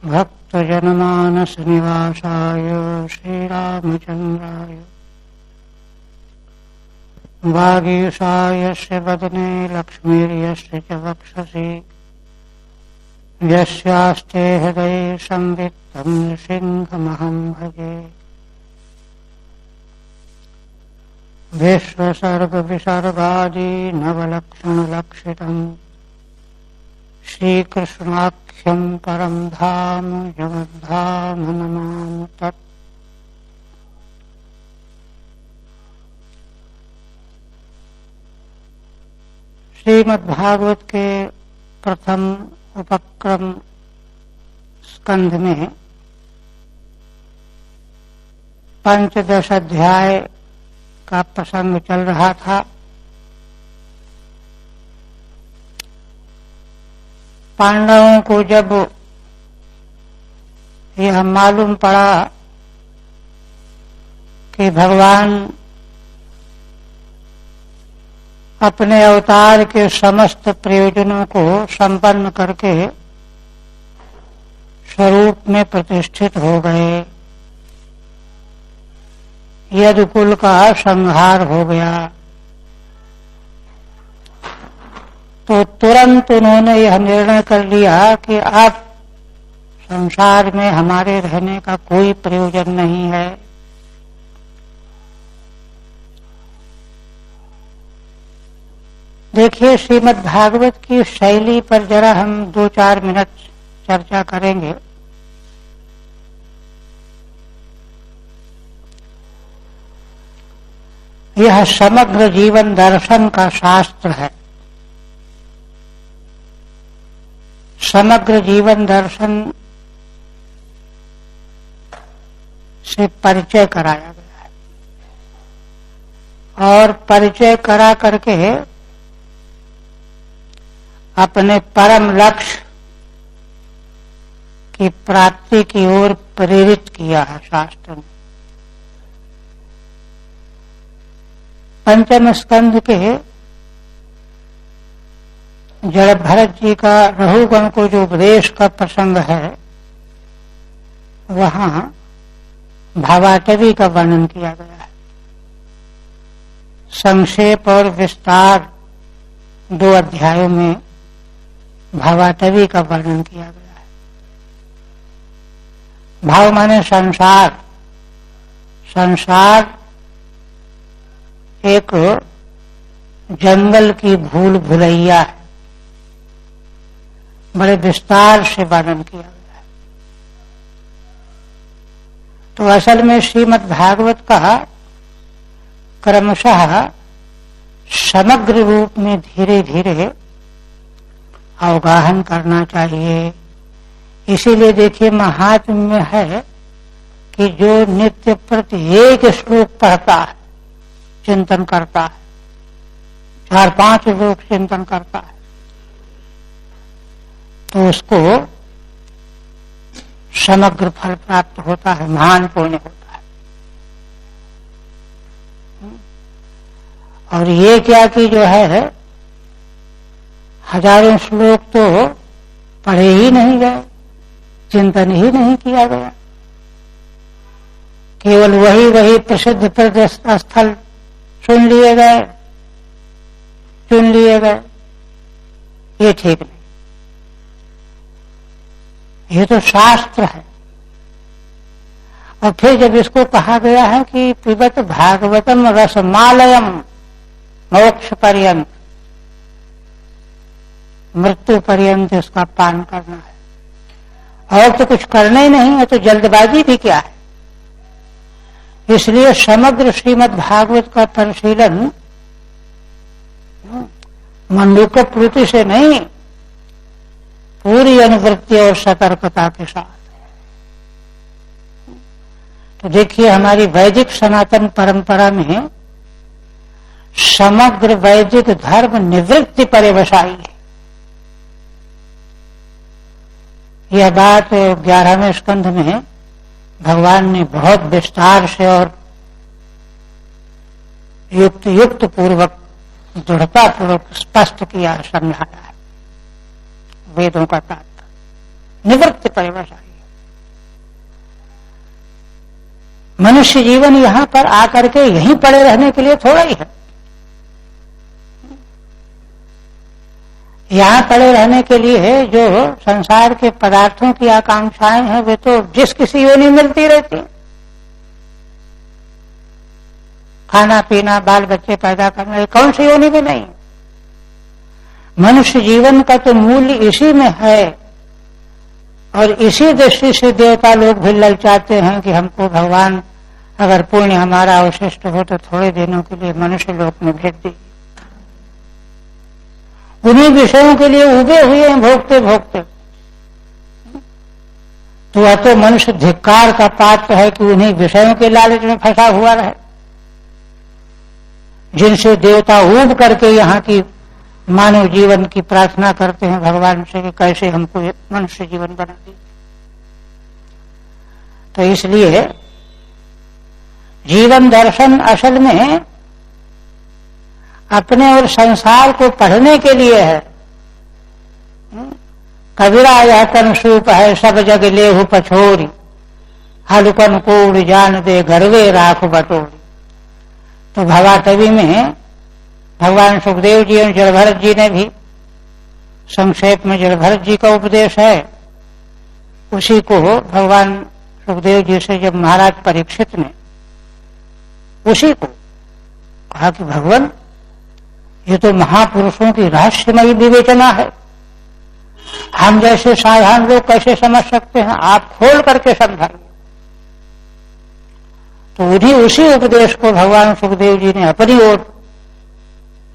भक्तजनमानस निवासाय श्रीरामचंद्राय वागीशायस्य वदने लक्ष्मीर्यस्य च वक्षसि यस्यास्ते हृदये संवित्तं सिंहमहं भजे। विश्वसर्गविसर्गादि नवलक्षणलक्षितम् श्रीकृष्णाख्यं परं धाम जगद्धाम नमामि तत्। श्रीमद्भागवत के प्रथम उपक्रम स्कंध में 15 अध्याय का प्रसंग चल रहा था। पांडवों को जब यह मालूम पड़ा कि भगवान अपने अवतार के समस्त प्रयोजनों को संपन्न करके स्वरूप में प्रतिष्ठित हो गए, यदुकुल का संहार हो गया, तो तुरंत उन्होंने यह निर्णय कर लिया कि अब संसार में हमारे रहने का कोई प्रयोजन नहीं है। देखिए, श्रीमद् भागवत की शैली पर जरा हम 2-4 मिनट चर्चा करेंगे। यह समग्र जीवन दर्शन का शास्त्र है। समग्र जीवन दर्शन से परिचय कराया गया है और परिचय करा करके अपने परम लक्ष्य की प्राप्ति की ओर प्रेरित किया है शास्त्र ने। पंचम स्कंध के जड़ भरत जी का रघुगण को जो उपदेश का प्रसंग है, वहां भावाटवी का वर्णन किया गया है। संक्षेप और विस्तार 2 अध्यायों में भावाटवी का वर्णन किया गया है। भाव माने संसार। संसार एक जंगल की भूल भुलैया है, बड़े विस्तार से वर्णन किया गया है। तो असल में श्रीमद् भागवत का क्रमशः समग्र रूप में धीरे धीरे अवगाहन करना चाहिए। इसीलिए देखिए, महात्म्य में है कि जो नित्य प्रत्येक श्लोक पढ़ता है, चिंतन करता है, 4-5 श्लोक चिंतन करता है, तो उसको समग्र फल प्राप्त होता है, महान पुण्य होता है। और ये क्या कि जो है हजारों श्लोक तो पढ़े ही नहीं गए, चिंतन ही नहीं किया गया, केवल वही प्रसिद्ध स्थल सुन लिए गए, चुन लिए गए। ये ठीक नहीं। ये तो शास्त्र है। और फिर जब इसको कहा गया है कि पिबत भागवतम रसमालयम मोक्ष पर्यंत, मृत्यु पर्यंत इसका पान करना है, और तो कुछ करना ही नहीं है, तो जल्दबाजी भी क्या है। इसलिए समग्र श्रीमद् भागवत का परिशीलन मंडूकप्रीति से नहीं, पूरी अनुवृत्ति और सतर्कता के साथ। तो देखिए, हमारी वैदिक सनातन परंपरा में समग्र वैदिक धर्म निवृत्ति पर्यवसायी है। यह बात 11वें स्कंध में भगवान ने बहुत विस्तार से और युक्त पूर्वक, दृढ़ता पूर्वक स्पष्ट किया, समझाया है वेदों का तात्पर्य। निवृत्ति पर्यवसायी। मनुष्य जीवन यहां पर आकर के यहीं पड़े रहने के लिए थोड़ा ही है। यहां पड़े रहने के लिए जो संसार के पदार्थों की आकांक्षाएं हैं वे तो जिस किसी योनि मिलती रहती हैं। खाना पीना, बाल बच्चे पैदा करना, ये कौन सी योनि में नहीं। मनुष्य जीवन का तो मूल्य इसी में है और इसी दृष्टि से देवता लोग भी ललचाते हैं कि हमको भगवान अगर पुण्य हमारा अवशिष्ट हो तो थोड़े दिनों के लिए मनुष्य लोक में भेज दीजिए। उन्हीं विषयों के लिए उबे हुए हैं भोगते भोगते। तो वह तो मनुष्य धिक्कार का पात्र है कि उन्हीं विषयों के लालच में फंसा हुआ रहे, जिनसे देवता ऊब करके यहाँ की मानव जीवन की प्रार्थना करते हैं भगवान से कि कैसे हमको मनुष्य जीवन बना दीजिए। तो इसलिए जीवन दर्शन असल में अपने और संसार को पढ़ने के लिए है। कबीरा यह तन सूप है सब जग लेहु पछोरी, हलकन कोड़ जान दे गर्वे राख बटोरी। तो भवाटवी में भगवान सुखदेव जी और जलभरत जी ने भी, संक्षेप में जलभरत जी का उपदेश है, उसी को भगवान सुखदेव जी से जब महाराज परीक्षित ने उसी को कहा कि भगवान ये तो महापुरुषों की रहस्यमयी विवेचना है, हम जैसे साधारण लोग कैसे समझ सकते हैं, आप खोल करके समझाइए। तो उन्हीं उसी उपदेश को भगवान सुखदेव जी ने अपनी ओर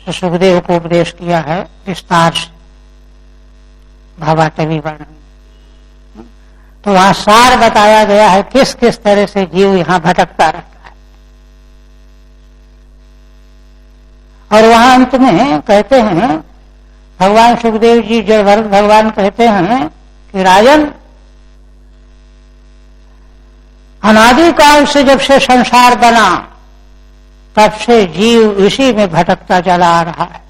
से सुखदेव को उपदेश किया है विस्तार से भवाटवी वर्णन। तो वहां सार बताया गया है किस किस तरह से जीव यहां भटकता रहता है। और वहां अंत में कहते हैं भगवान सुखदेव जी जलभरत भगवान कहते हैं कि राजन, अनादिकाल से जब से संसार बना तब से जीव इसी में भटकता चला आ रहा है,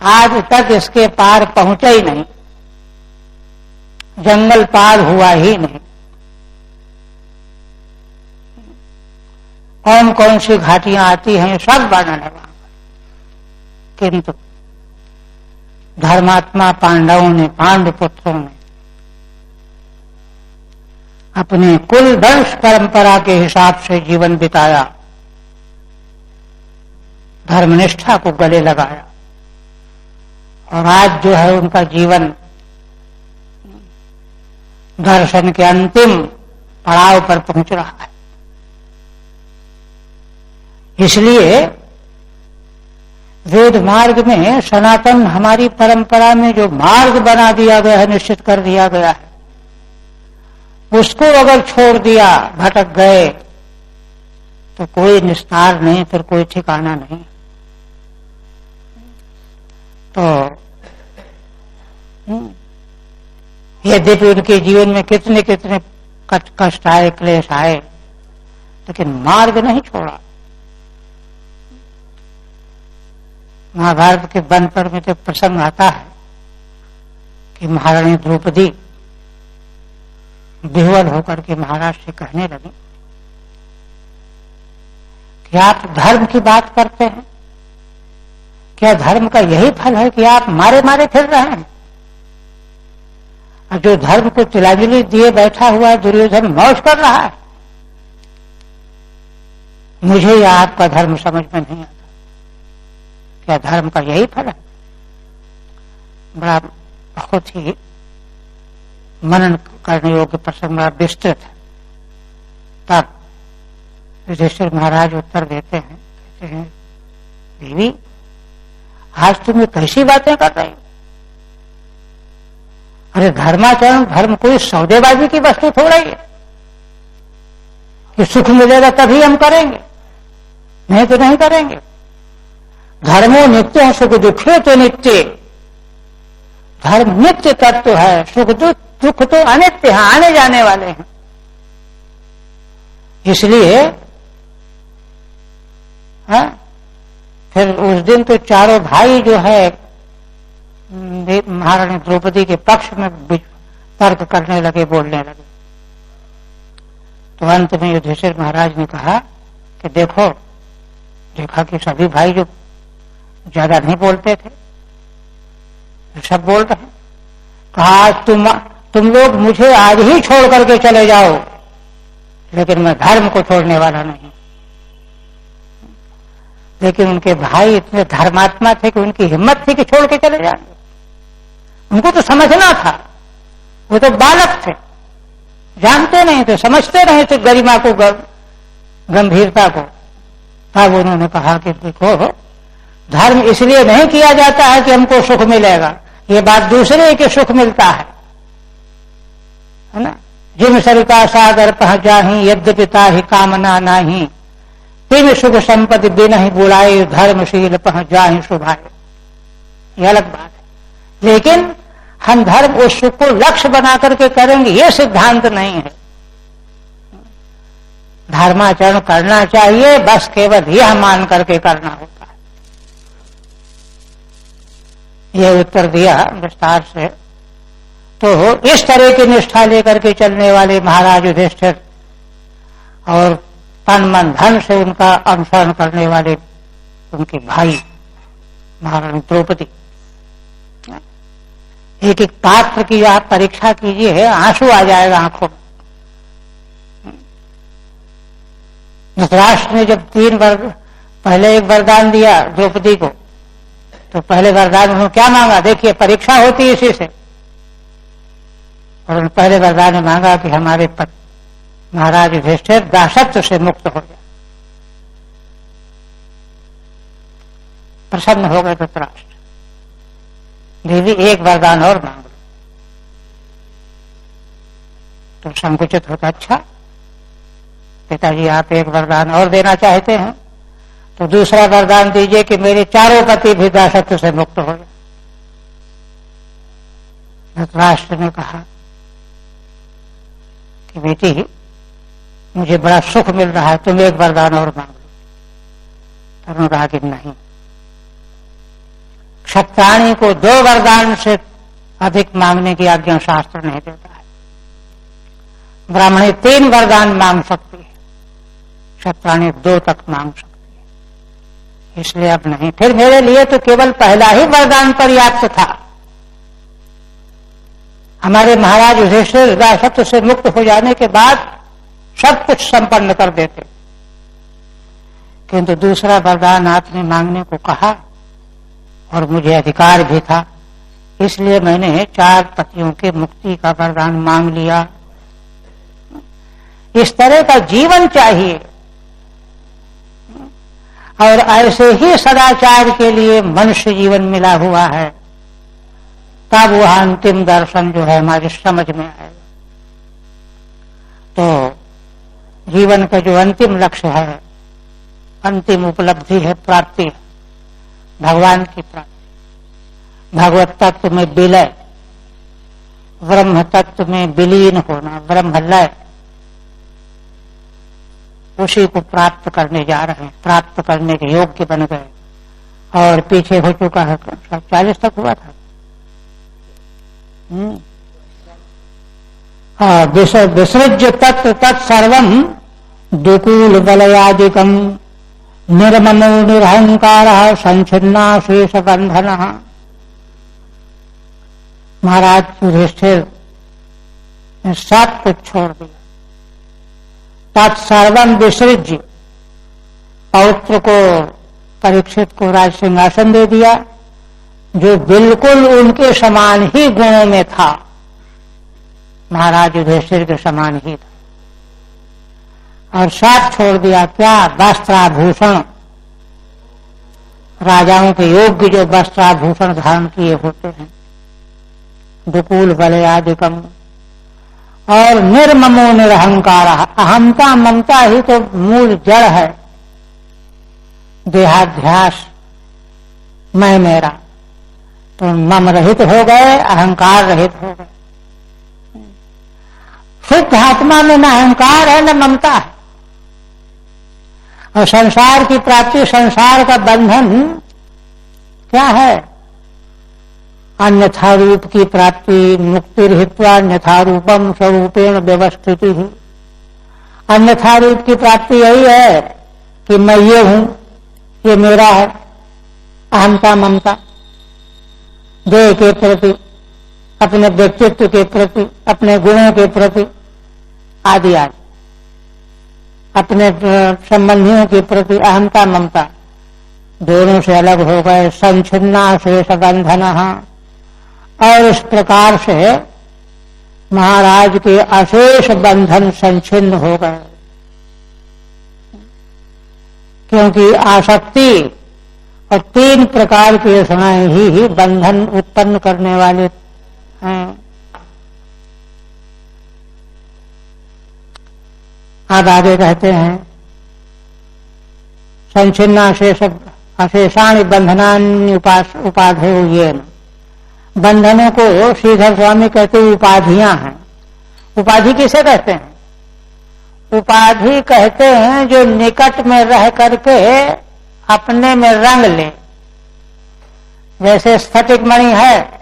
आज तक इसके पार पहुंचा ही नहीं, जंगल पार हुआ ही नहीं। कौन कौन सी घाटियां आती हैं सब वर्णन है वहां पर। किंतु धर्मात्मा पांडवों ने, पांडु पुत्रों ने अपने कुल वंश परंपरा के हिसाब से जीवन बिताया, धर्मनिष्ठा को गले लगाया और आज जो है उनका जीवन दर्शन के अंतिम पड़ाव पर पहुंच रहा है। इसलिए वेद मार्ग में, सनातन हमारी परंपरा में जो मार्ग बना दिया गया है, निश्चित कर दिया गया है, उसको अगर छोड़ दिया, भटक गए तो कोई निस्तार नहीं, फिर कोई ठिकाना नहीं। तो यद्यपि उनके जीवन में कितने कितने कष्ट आए, क्लेश आए, लेकिन मार्ग नहीं छोड़ा। महाभारत के वन पर्व में तो प्रसंग आता है कि महारानी द्रौपदी विह्वल होकर के महाराज से कहने लगी कि आप धर्म की बात करते हैं, क्या धर्म का यही फल है कि आप मारे मारे फिर रहे हैं? और जो धर्म को तिलांजलि दिए बैठा हुआ दुर्योधन मौज कर रहा है। मुझे या आपका धर्म समझ में नहीं आता, क्या धर्म का यही फल है? बड़ा बहुत ही मनन करने योग्य प्रसंग, बड़ा विस्तृत है। तब युधिष्ठिर महाराज उत्तर देते हैं, कहते हैं देवी आज तुम ये कैसी बातें कर रहे हो? अरे धर्माचरण, धर्म कोई सौदेबाजी की वस्तु थोड़ा ही है कि सुख मिलेगा तभी हम करेंगे, नहीं तो नहीं करेंगे। धर्मो नित्य है, सुख दुखे तो नित्य। धर्म नित्य तत्व है, सुख दुख तो अनित्य है, आने जाने वाले हैं। इसलिए फिर उस दिन तो चारों भाई जो है महारानी द्रौपदी के पक्ष में तर्क करने लगे, बोलने लगे। तो अंत में युधिष्ठिर महाराज ने कहा कि देखा कि सभी भाई जो ज्यादा नहीं बोलते थे सब बोल रहे हैं। कहा तुम लोग मुझे आज ही छोड़ करके चले जाओ, लेकिन मैं धर्म को छोड़ने वाला नहीं। लेकिन उनके भाई इतने धर्मात्मा थे कि उनकी हिम्मत थी कि छोड़ के चले जाएंगे। उनको तो समझना था, वो तो बालक थे, जानते नहीं थे, समझते नहीं थे गरिमा को, गंभीरता को। तब उन्होंने कहा कि देखो, धर्म इसलिए नहीं किया जाता है कि हमको सुख मिलेगा, ये बात दूसरे के सुख मिलता है ना। जिम सरिता सागर पहुंचाही, यद्यपिता ही कामना नाही, तिम सुख संपत्ति बिन ही बुलाए, धर्मशील पहुंच जाहि शुभाए। ये अलग बात है, लेकिन हम धर्म उस सुख को लक्ष्य बना करके करेंगे, ये सिद्धांत नहीं है। धर्माचरण करना चाहिए, बस केवल यह मान करके करना होता है। यह उत्तर दिया विस्तार से। तो इस तरह की निष्ठा लेकर के चलने वाले महाराज युधिष्ठिर और तन मन धन से उनका अनुसरण करने वाले उनके भाई महारानी द्रौपदी, एक एक पात्र की आप परीक्षा कीजिए, आंसू आ जाएगा आंखों में। धृतराष्ट्र ने जब पहले एक वरदान दिया द्रौपदी को, तो पहले वरदान उन्होंने क्या मांगा? देखिए, परीक्षा होती है इसी से। और पहले वरदान ने मांगा कि हमारे महाराज युधिष्ठिर दासत्व से मुक्त हो जाए। प्रसन्न हो गए धृतराष्ट्र, देवी एक वरदान और मांग लो। तो संकुचित होता, अच्छा पिताजी आप एक वरदान और देना चाहते हैं, तो दूसरा वरदान दीजिए कि मेरे चारों पति भी दासत्व से मुक्त हो जाए। धृतराष्ट्र ने कहा कि बेटी, मुझे बड़ा सुख मिल रहा है, तुम एक वरदान और मांग लो। तो उन्होंने कहा कि नहीं, क्षत्राणी को 2 वरदान से अधिक मांगने की आज्ञा शास्त्र नहीं देता है। ब्राह्मणी 3 वरदान मांग सकती है, क्षत्राणी 2 तक मांग सकती है, इसलिए अब नहीं। फिर मेरे लिए तो केवल पहला ही वरदान पर्याप्त था। हमारे महाराज युधिष्ठिर दासत्व से मुक्त हो जाने के बाद सब कुछ संपन्न कर देते, किंतु दूसरा वरदान आपने मांगने को कहा और मुझे अधिकार भी था, इसलिए मैंने 4 पतियों के मुक्ति का वरदान मांग लिया। इस तरह का जीवन चाहिए, और ऐसे ही सदाचार के लिए मनुष्य जीवन मिला हुआ है, तब वह अंतिम दर्शन जो है हमारी समझ में आएगा। तो जीवन का जो अंतिम लक्ष्य है, अंतिम उपलब्धि है, प्राप्ति है, भगवान की प्राप्ति, भगवत तत्व में विलय, ब्रह्म तत्व में विलीन होना, ब्रह्मलय, उसी को प्राप्त करने जा रहे हैं। प्राप्त करने के योग्य बन गए, और पीछे हो चुका है, 40 तक हुआ था। विसृज्य तत्व तत्सर्वम दुकूल बलयादिकम निर्ममो निरहंकार संचिन्ना शेष बंधन। महाराज युधिष्ठिर ने सब कुछ छोड़ दिया। तत्सर्वम विसृज्य, पौत्र को, परीक्षित को राज सिंहासन दे दिया, जो बिल्कुल उनके समान ही गुणों में था, महाराज युधिष्ठिर के समान ही था। और साथ छोड़ दिया क्या? वस्त्राभूषण, राजाओं के योग्य जो वस्त्राभूषण धारण किए होते हैं, दुकूल बलयादिकम, और निर्ममो निरहंकार। अहंता ममता ही तो मूल जड़ है, देहाध्यास, मैं मेरा। तो मम रहित हो गए, अहंकार रहित हो गए। शुद्ध आत्मा में न अहंकार है न ममता है। और संसार की प्राप्ति, संसार का बंधन क्या है? अन्यथा रूप की प्राप्ति, मुक्तिर्हित्वा अन्यथा रूपम स्वरूपेण व्यवस्थिति ही। अन्यथा रूप की प्राप्ति यही है कि मैं ये हूं, ये मेरा है, अहंता ममता, देह के प्रति, अपने व्यक्तित्व के प्रति, अपने गुणों के प्रति आदि आदि, अपने संबंधियों के प्रति अहंता ममता दोनों से अलग हो गए। संचिन्ना शेष बंधन, और इस प्रकार से महाराज के अशेष बंधन संचिन्न हो गए, क्योंकि आसक्ति और 3 प्रकार के समय ही बंधन उत्पन्न करने वाले हैं। अब आगे कहते हैं संचिन्ना अशेषाणि बंधनानि उपाधेय येन। बंधनों को श्रीधर स्वामी कहते उपाधियां हैं। उपाधि किसे कहते हैं? उपाधि कहते हैं जो निकट में रह करके अपने में रंग ले। जैसे स्फटिक मणि है,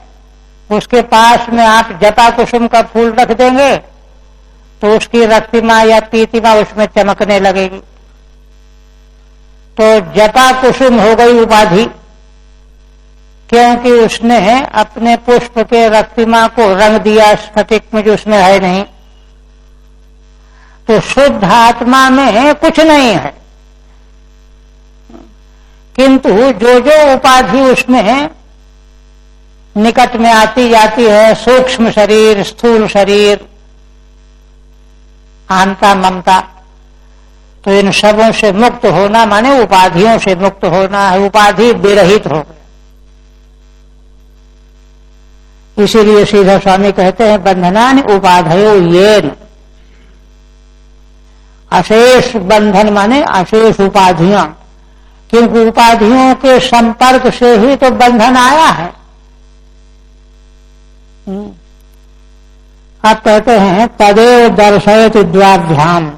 उसके पास में आप जपा कुसुम का फूल रख देंगे तो उसकी रक्तिमा या पीतिमा उसमें चमकने लगेगी। तो जपा कुसुम हो गई उपाधि, क्योंकि उसने अपने पुष्प के रक्तिमा को रंग दिया स्फटिक में जो उसमें है नहीं। तो शुद्ध आत्मा में कुछ नहीं है, किंतु जो जो उपाधि उसमें निकट में आती जाती है, सूक्ष्म शरीर, स्थूल शरीर, अहंता ममता, तो इन सबों से मुक्त होना माने उपाधियों से मुक्त होना है। उपाधि विरहित हो गए। इसीलिए श्रीधर स्वामी कहते हैं बंधनानि उपाधयो येन। अशेष बंधन माने अशेष उपाधियां, क्योंकि उपाधियों के संपर्क से ही तो बंधन आया है। अब कहते हैं तदेव दर्शयति द्वाभ्याम।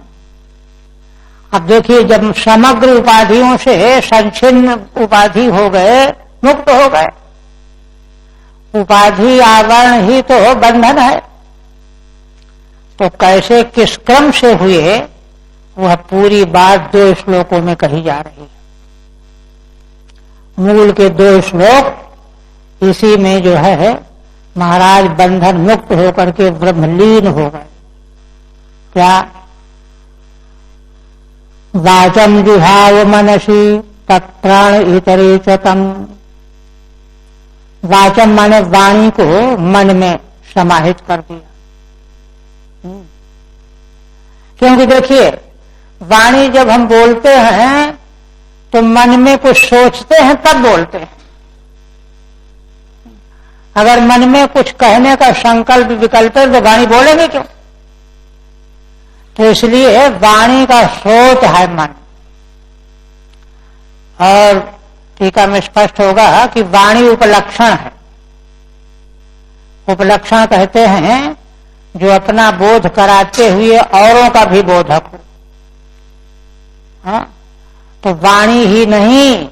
अब देखिए, जब समग्र उपाधियों से संचिन्न उपाधि हो गए, मुक्त हो गए, उपाधि आवरण ही तो बंधन है। तो कैसे किस क्रम से हुए, वह पूरी बात 2 श्लोकों में कही जा रही है। मूल के 2 श्लोक इसी में जो है महाराज बंधन मुक्त होकर के ब्रह्मलीन हो गए। क्या? वाचम जुहाव मनसी तत्प्राण इतरे च तम। वाचम माने वाणी को मन में समाहित कर दिया। क्योंकि देखिए, वाणी जब हम बोलते हैं तो मन में कुछ सोचते हैं तब बोलते हैं। अगर मन में कुछ कहने का संकल्प विकल्प है तो वाणी बोलेंगे क्यों? तो इसलिए वाणी का स्रोत है मन। और टीका में स्पष्ट होगा कि वाणी उपलक्षण है। उपलक्षण कहते हैं जो अपना बोध कराते हुए औरों का भी बोधक हो। हाँ? तो वाणी ही नहीं,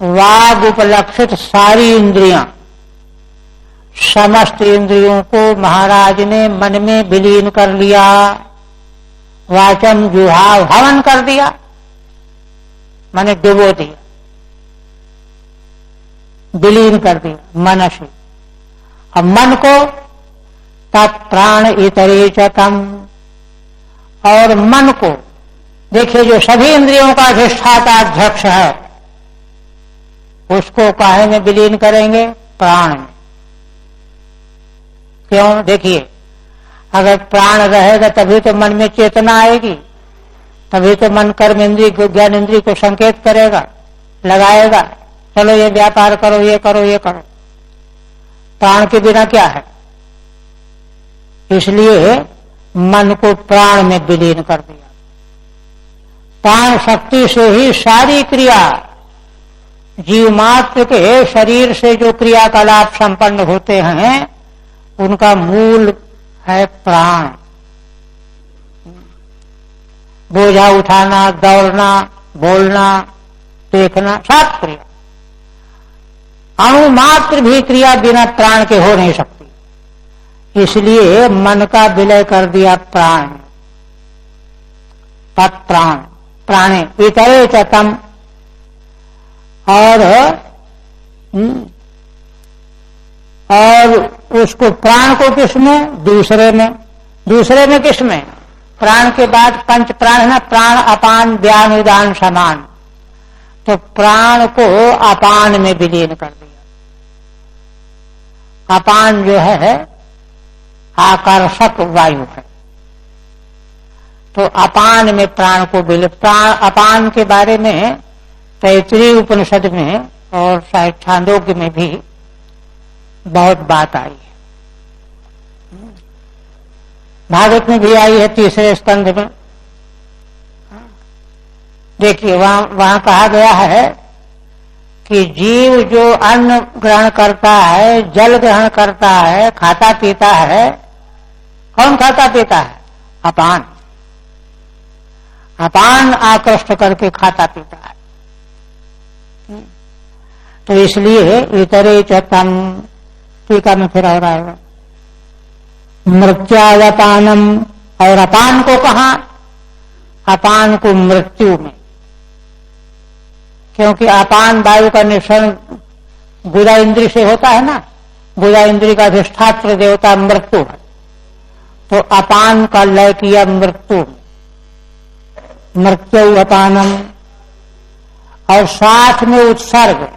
वाग उपलक्षित सारी इंद्रियां, समस्त इंद्रियों को महाराज ने मन में विलीन कर लिया। वाचम जुहाव, हवन कर दिया, माने डुबो दिया, विलीन कर दिया मन से। अब मन को तत्प्राण इतरे च तम, और मन को देखिए जो सभी इंद्रियों का अधिष्ठाता अध्यक्ष है, उसको काहे में विलीन करेंगे? प्राण में। क्यों? देखिए, अगर प्राण रहेगा तभी तो मन में चेतना आएगी, तभी तो मन कर्म इंद्रिय को, ज्ञान इंद्रिय को संकेत करेगा, लगाएगा, चलो ये व्यापार करो, ये करो, ये करो। प्राण के बिना क्या है? इसलिए मन को प्राण में विलीन कर दिया। प्राण शक्ति से ही सारी क्रिया, जीव मात्र के शरीर से जो क्रियाकलाप संपन्न होते हैं उनका मूल है प्राण। बोझा उठाना, दौड़ना, बोलना, देखना, सब क्रिया। अणु मात्र भी क्रिया बिना प्राण के हो नहीं सकती। इसलिए मन का विलय कर दिया प्राण, तत्प्राण प्राणे इतरे च तम। और उसको प्राण को किसमें? दूसरे में। दूसरे में किसमें? प्राण के बाद पंच प्राण है ना, प्राण अपान व्यान उदान समान, तो प्राण को अपान में विलीन कर दिया। अपान जो है आकर्षक वायु है, तो अपान में प्राण को विलीन। प्राण अपान के बारे में तैत्तिरीय उपनिषद में और शायद छांदोग्य में भी बहुत बात आई है। भागवत में भी आई है 3रे स्कंध में। देखिए वहां कहा गया है कि जीव जो अन्न ग्रहण करता है, जल ग्रहण करता है, खाता पीता है, कौन खाता पीता है? अपान। अपान आकृष्ट करके खाता पीता है। तो इसलिए इतरे च तम, टीका में फिर और आएगा मृत्यावपानम। और अपान को कहा? अपान को मृत्यु में, क्योंकि अपान वायु का निःसरण गुदा इंद्री से होता है ना, गुदा इंद्री का अधिष्ठात्र देवता मृत्यु है, तो अपान का लय किया मृत्यु, मृत्यु अपानम। और साथ में उत्सर्ग,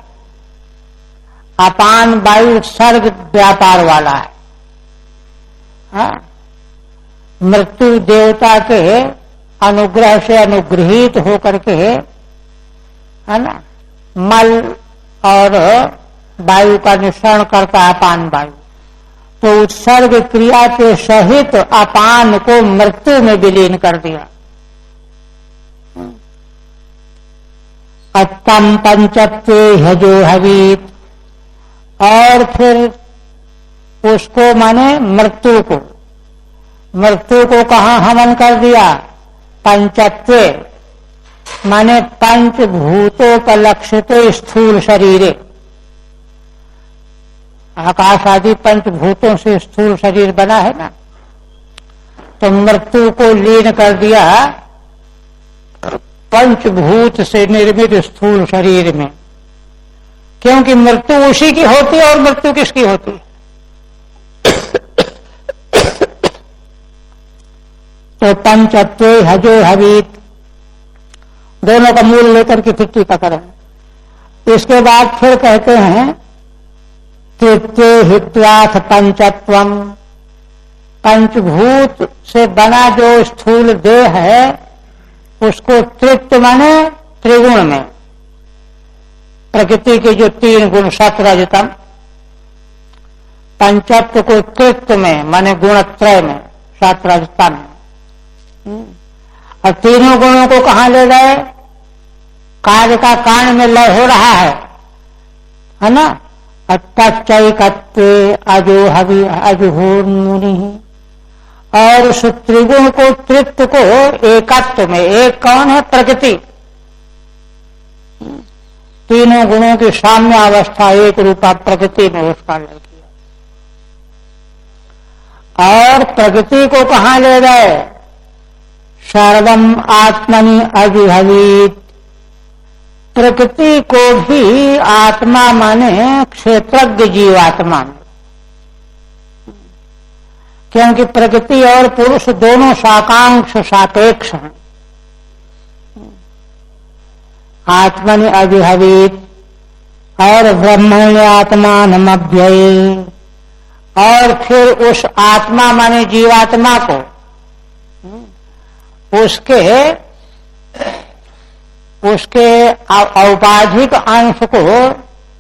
अपान वायु उत्सर्ग व्यापार वाला है। मृत्यु देवता के अनुग्रह से अनुग्रहित होकर के, है ना, मल और वायु का निःसरण करता है अपान वायु, तो उत्सर्ग क्रिया के सहित अपान को मृत्यु में विलीन कर दिया। अत्तम पंचत्वे हजो हवीत। और फिर उसको माने मृत्यु को कहा हवन कर दिया? पंचत्वे माने पंचभूतों पर लक्षित स्थूल शरीर। आकाश आदि पंचभूतों से स्थूल शरीर बना है ना, तो मृत्यु को लीन कर दिया पंचभूत से निर्मित स्थूल शरीर में। क्योंकि मृत्यु उसी की होती है, और मृत्यु किसकी होती है? तो पंचत्वे हजो हवीत, दोनों का मूल लेकर के फिर टीका करें। इसके बाद फिर कहते हैं तृतीय हित्वाथ पंचत्वम। पंचभूत से बना जो स्थूल देह है उसको तृप्त माने त्रिगुण में, प्रकृति के जो 3 गुण सत्व रजतम, पंचत्व को तृप्त में माने गुणत्रय में, सत्व रजतम। और तीनों गुणों को कहां ले गए? कार्य का कारण में लय हो रहा है ना। तच्चैकत्वे अजो हवि अजोहोर मुनि। और उस त्रिगुण को तृप्त को एकत्व में, एक कौन है? प्रकृति। तीनों गुणों की साम्य अवस्था एक रूपा प्रकृति में उसका लय किया। और प्रकृति को कहां ले गए? सर्वम आत्मनि अभिभवीत। प्रकृति को भी आत्मा माने क्षेत्रज्ञ जीवात्मा में, क्योंकि प्रकृति और पुरुष दोनों साकांक्ष सापेक्ष हैं। आत्मनि अभिभवीत। और ब्रह्मण्य आत्मानमव्यये। और फिर उस आत्मा माने जीवात्मा को उसके औपाधिक अंश को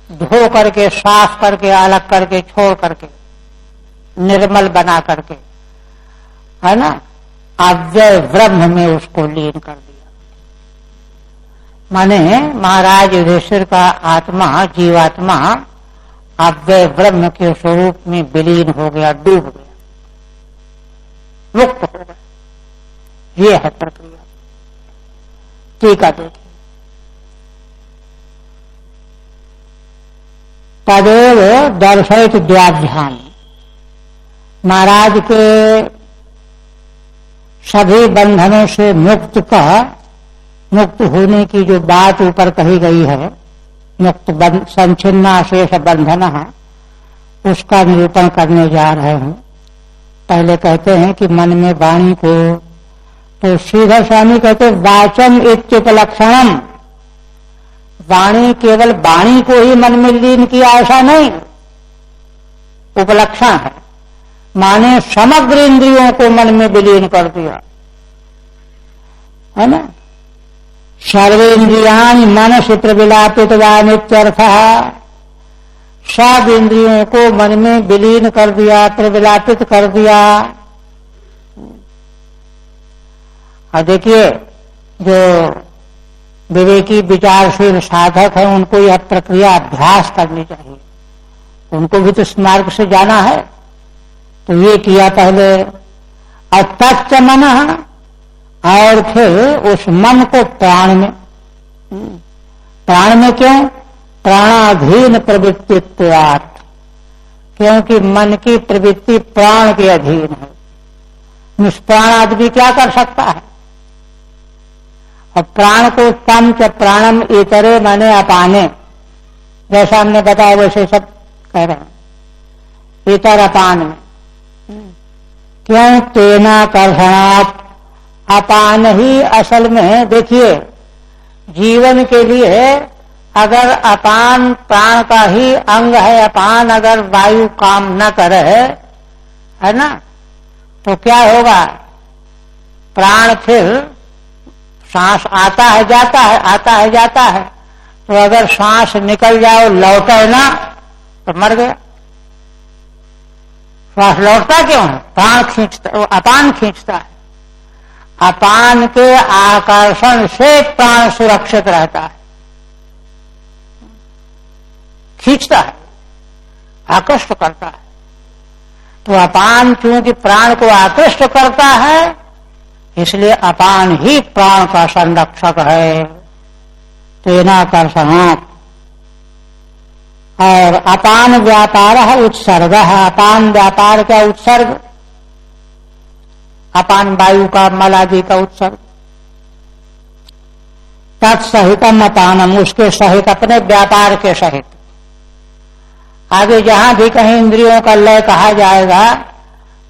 धो करके, साफ करके, अलग करके, छोड़ करके, निर्मल बना करके, है ना, अव्यय ब्रह्म में उसको लीन कर दिया। माने महाराज युधिष्ठिर का आत्मा, जीवात्मा अव्यय ब्रह्म के स्वरूप में विलीन हो गया, डूब गया, मुक्त हो गया। ये है प्रक्रिया। टीका देखिए। तदेव दर्शयित द्वाध्यान। महाराज के सभी बंधनों से मुक्त होने की जो बात ऊपर कही गई है, मुक्त संचिन्ना शेष बंधन, उसका निरूपण करने जा रहे हैं। पहले कहते हैं कि मन में वाणी को, तो श्रीधर स्वामी कहते वाचम इत्युपलक्षणम, वाणी केवल वाणी को ही मन में लीन किया ऐसा नहीं, उपलक्षण है, माने समग्र इंद्रियों को मन में विलीन कर दिया, है ना। सर्वेन्द्रियाणि मनसि प्रविलापितवानित्यर्थः, सब इंद्रियों को मन में विलीन कर दिया, प्रविलापित कर दिया। और देखिए जो विवेकी विचारशील साधक है उनको यह प्रक्रिया अभ्यास करनी चाहिए, उनको भी तो इस मार्ग से जाना है। तो ये किया पहले, और तच्च मन, और फिर उस मन को प्राण में, प्राण में क्यों, प्राणाधीन प्रवृत्तित्वात्, क्योंकि मन की प्रवृत्ति प्राण के अधीन है। निष्प्राण आदमी क्या कर सकता है। और प्राण को पंच प्राणम इतरे माने अपाने, जैसा हमने बताया वैसे सब कह रहे हैं, इतर अपान में। क्यों, तेना कर्षणात्, अपान ही असल में देखिए जीवन के लिए अगर अपान प्राण का ही अंग है, अपान अगर वायु काम न करे, है ना, तो क्या होगा, प्राण फिर सांस आता है जाता है, आता है जाता है, तो अगर सांस निकल जाओ लौटे ना तो मर गया। श्वास लौटता क्यों है, प्राण खींचता, अपान खींचता है, अपान के आकर्षण से प्राण सुरक्षित रहता है, खींचता है, आकृष्ट करता है। तो अपान चूंकि प्राण को आकृष्ट करता है, इसलिए अपान ही प्राण का संरक्षक है, तेनाकर्षणात्। और अपान व्यापार है उत्सर्ग, अपान व्यापार क्या, उत्सर्ग, अपान वायु का, मल आदि का उत्सर्ग। तत्सहितम अपानम, उसके सहित, अपने व्यापार के सहित। आगे जहां भी कहीं इंद्रियों का लय कहा जाएगा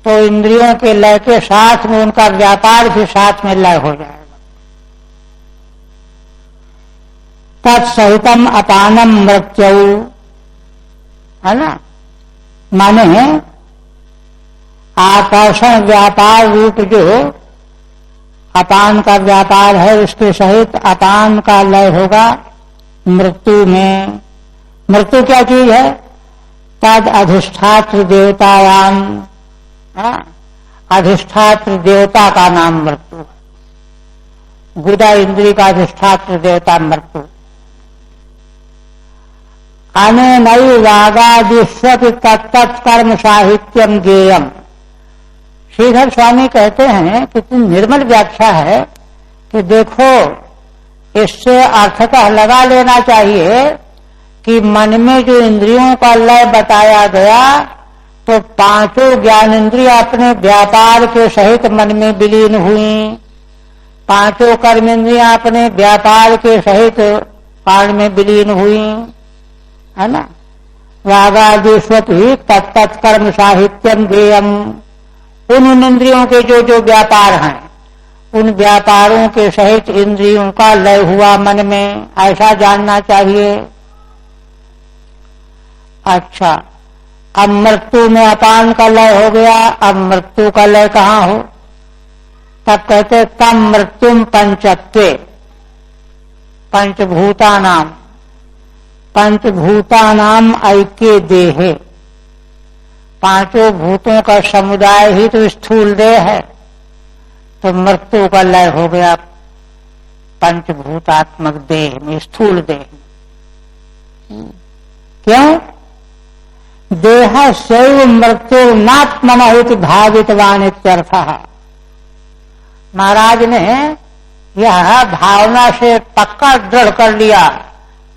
तो इंद्रियों के लय के साथ में उनका व्यापार भी साथ में लय हो जाएगा। तत्सहितम अपानम मृत्यु, है ना, माने आकर्षण व्यापार रूप जो अपान का व्यापार है उसके सहित अपान का लय होगा मृत्यु में। मृत्यु क्या चीज है, तद अधिष्ठात्र देवतायाम, अधिष्ठात्र देवता का नाम मृत्यु है, गुदा इंद्री का अधिष्ठात्र देवता मृत्यु। अनेनैव वागादिष्वपि तत्तत्कर्म साहित्यम ज्ञेयम। श्रीधर स्वामी कहते हैं कितनी निर्मल व्याख्या है कि देखो इससे अर्थतः लगा लेना चाहिए कि मन में जो इंद्रियों का लय बताया गया तो पांचों ज्ञानेंद्रियां अपने व्यापार के सहित मन में विलीन हुई, पांचों कर्मेंद्रियां अपने व्यापार के सहित प्राण में विलीन हुई, है ना। वागादिष्वपि तत्तत्कर्म साहित्यम ज्ञेयम, उन इंद्रियों के जो जो व्यापार हैं उन व्यापारों के सहित इंद्रियों का लय हुआ मन में, ऐसा जानना चाहिए। अच्छा, अब मृत्यु में अपान का लय हो गया, अब मृत्यु का लय कहाँ हो, तब कहते तम मृत्युम पंचत्वे, पंचभूतानाम, पंचभूतानाम ऐक्य देहे, पांचों भूतों का समुदाय ही तो स्थूल देह है, तो मृत्यु का लय हो गया पंचभूतात्मक देह में, स्थूल देह। क्यों, देह शैव मृत्यु नात्मन हित भावितवान इत्यर्थः। महाराज ने यह भावना से पक्का दृढ़ कर लिया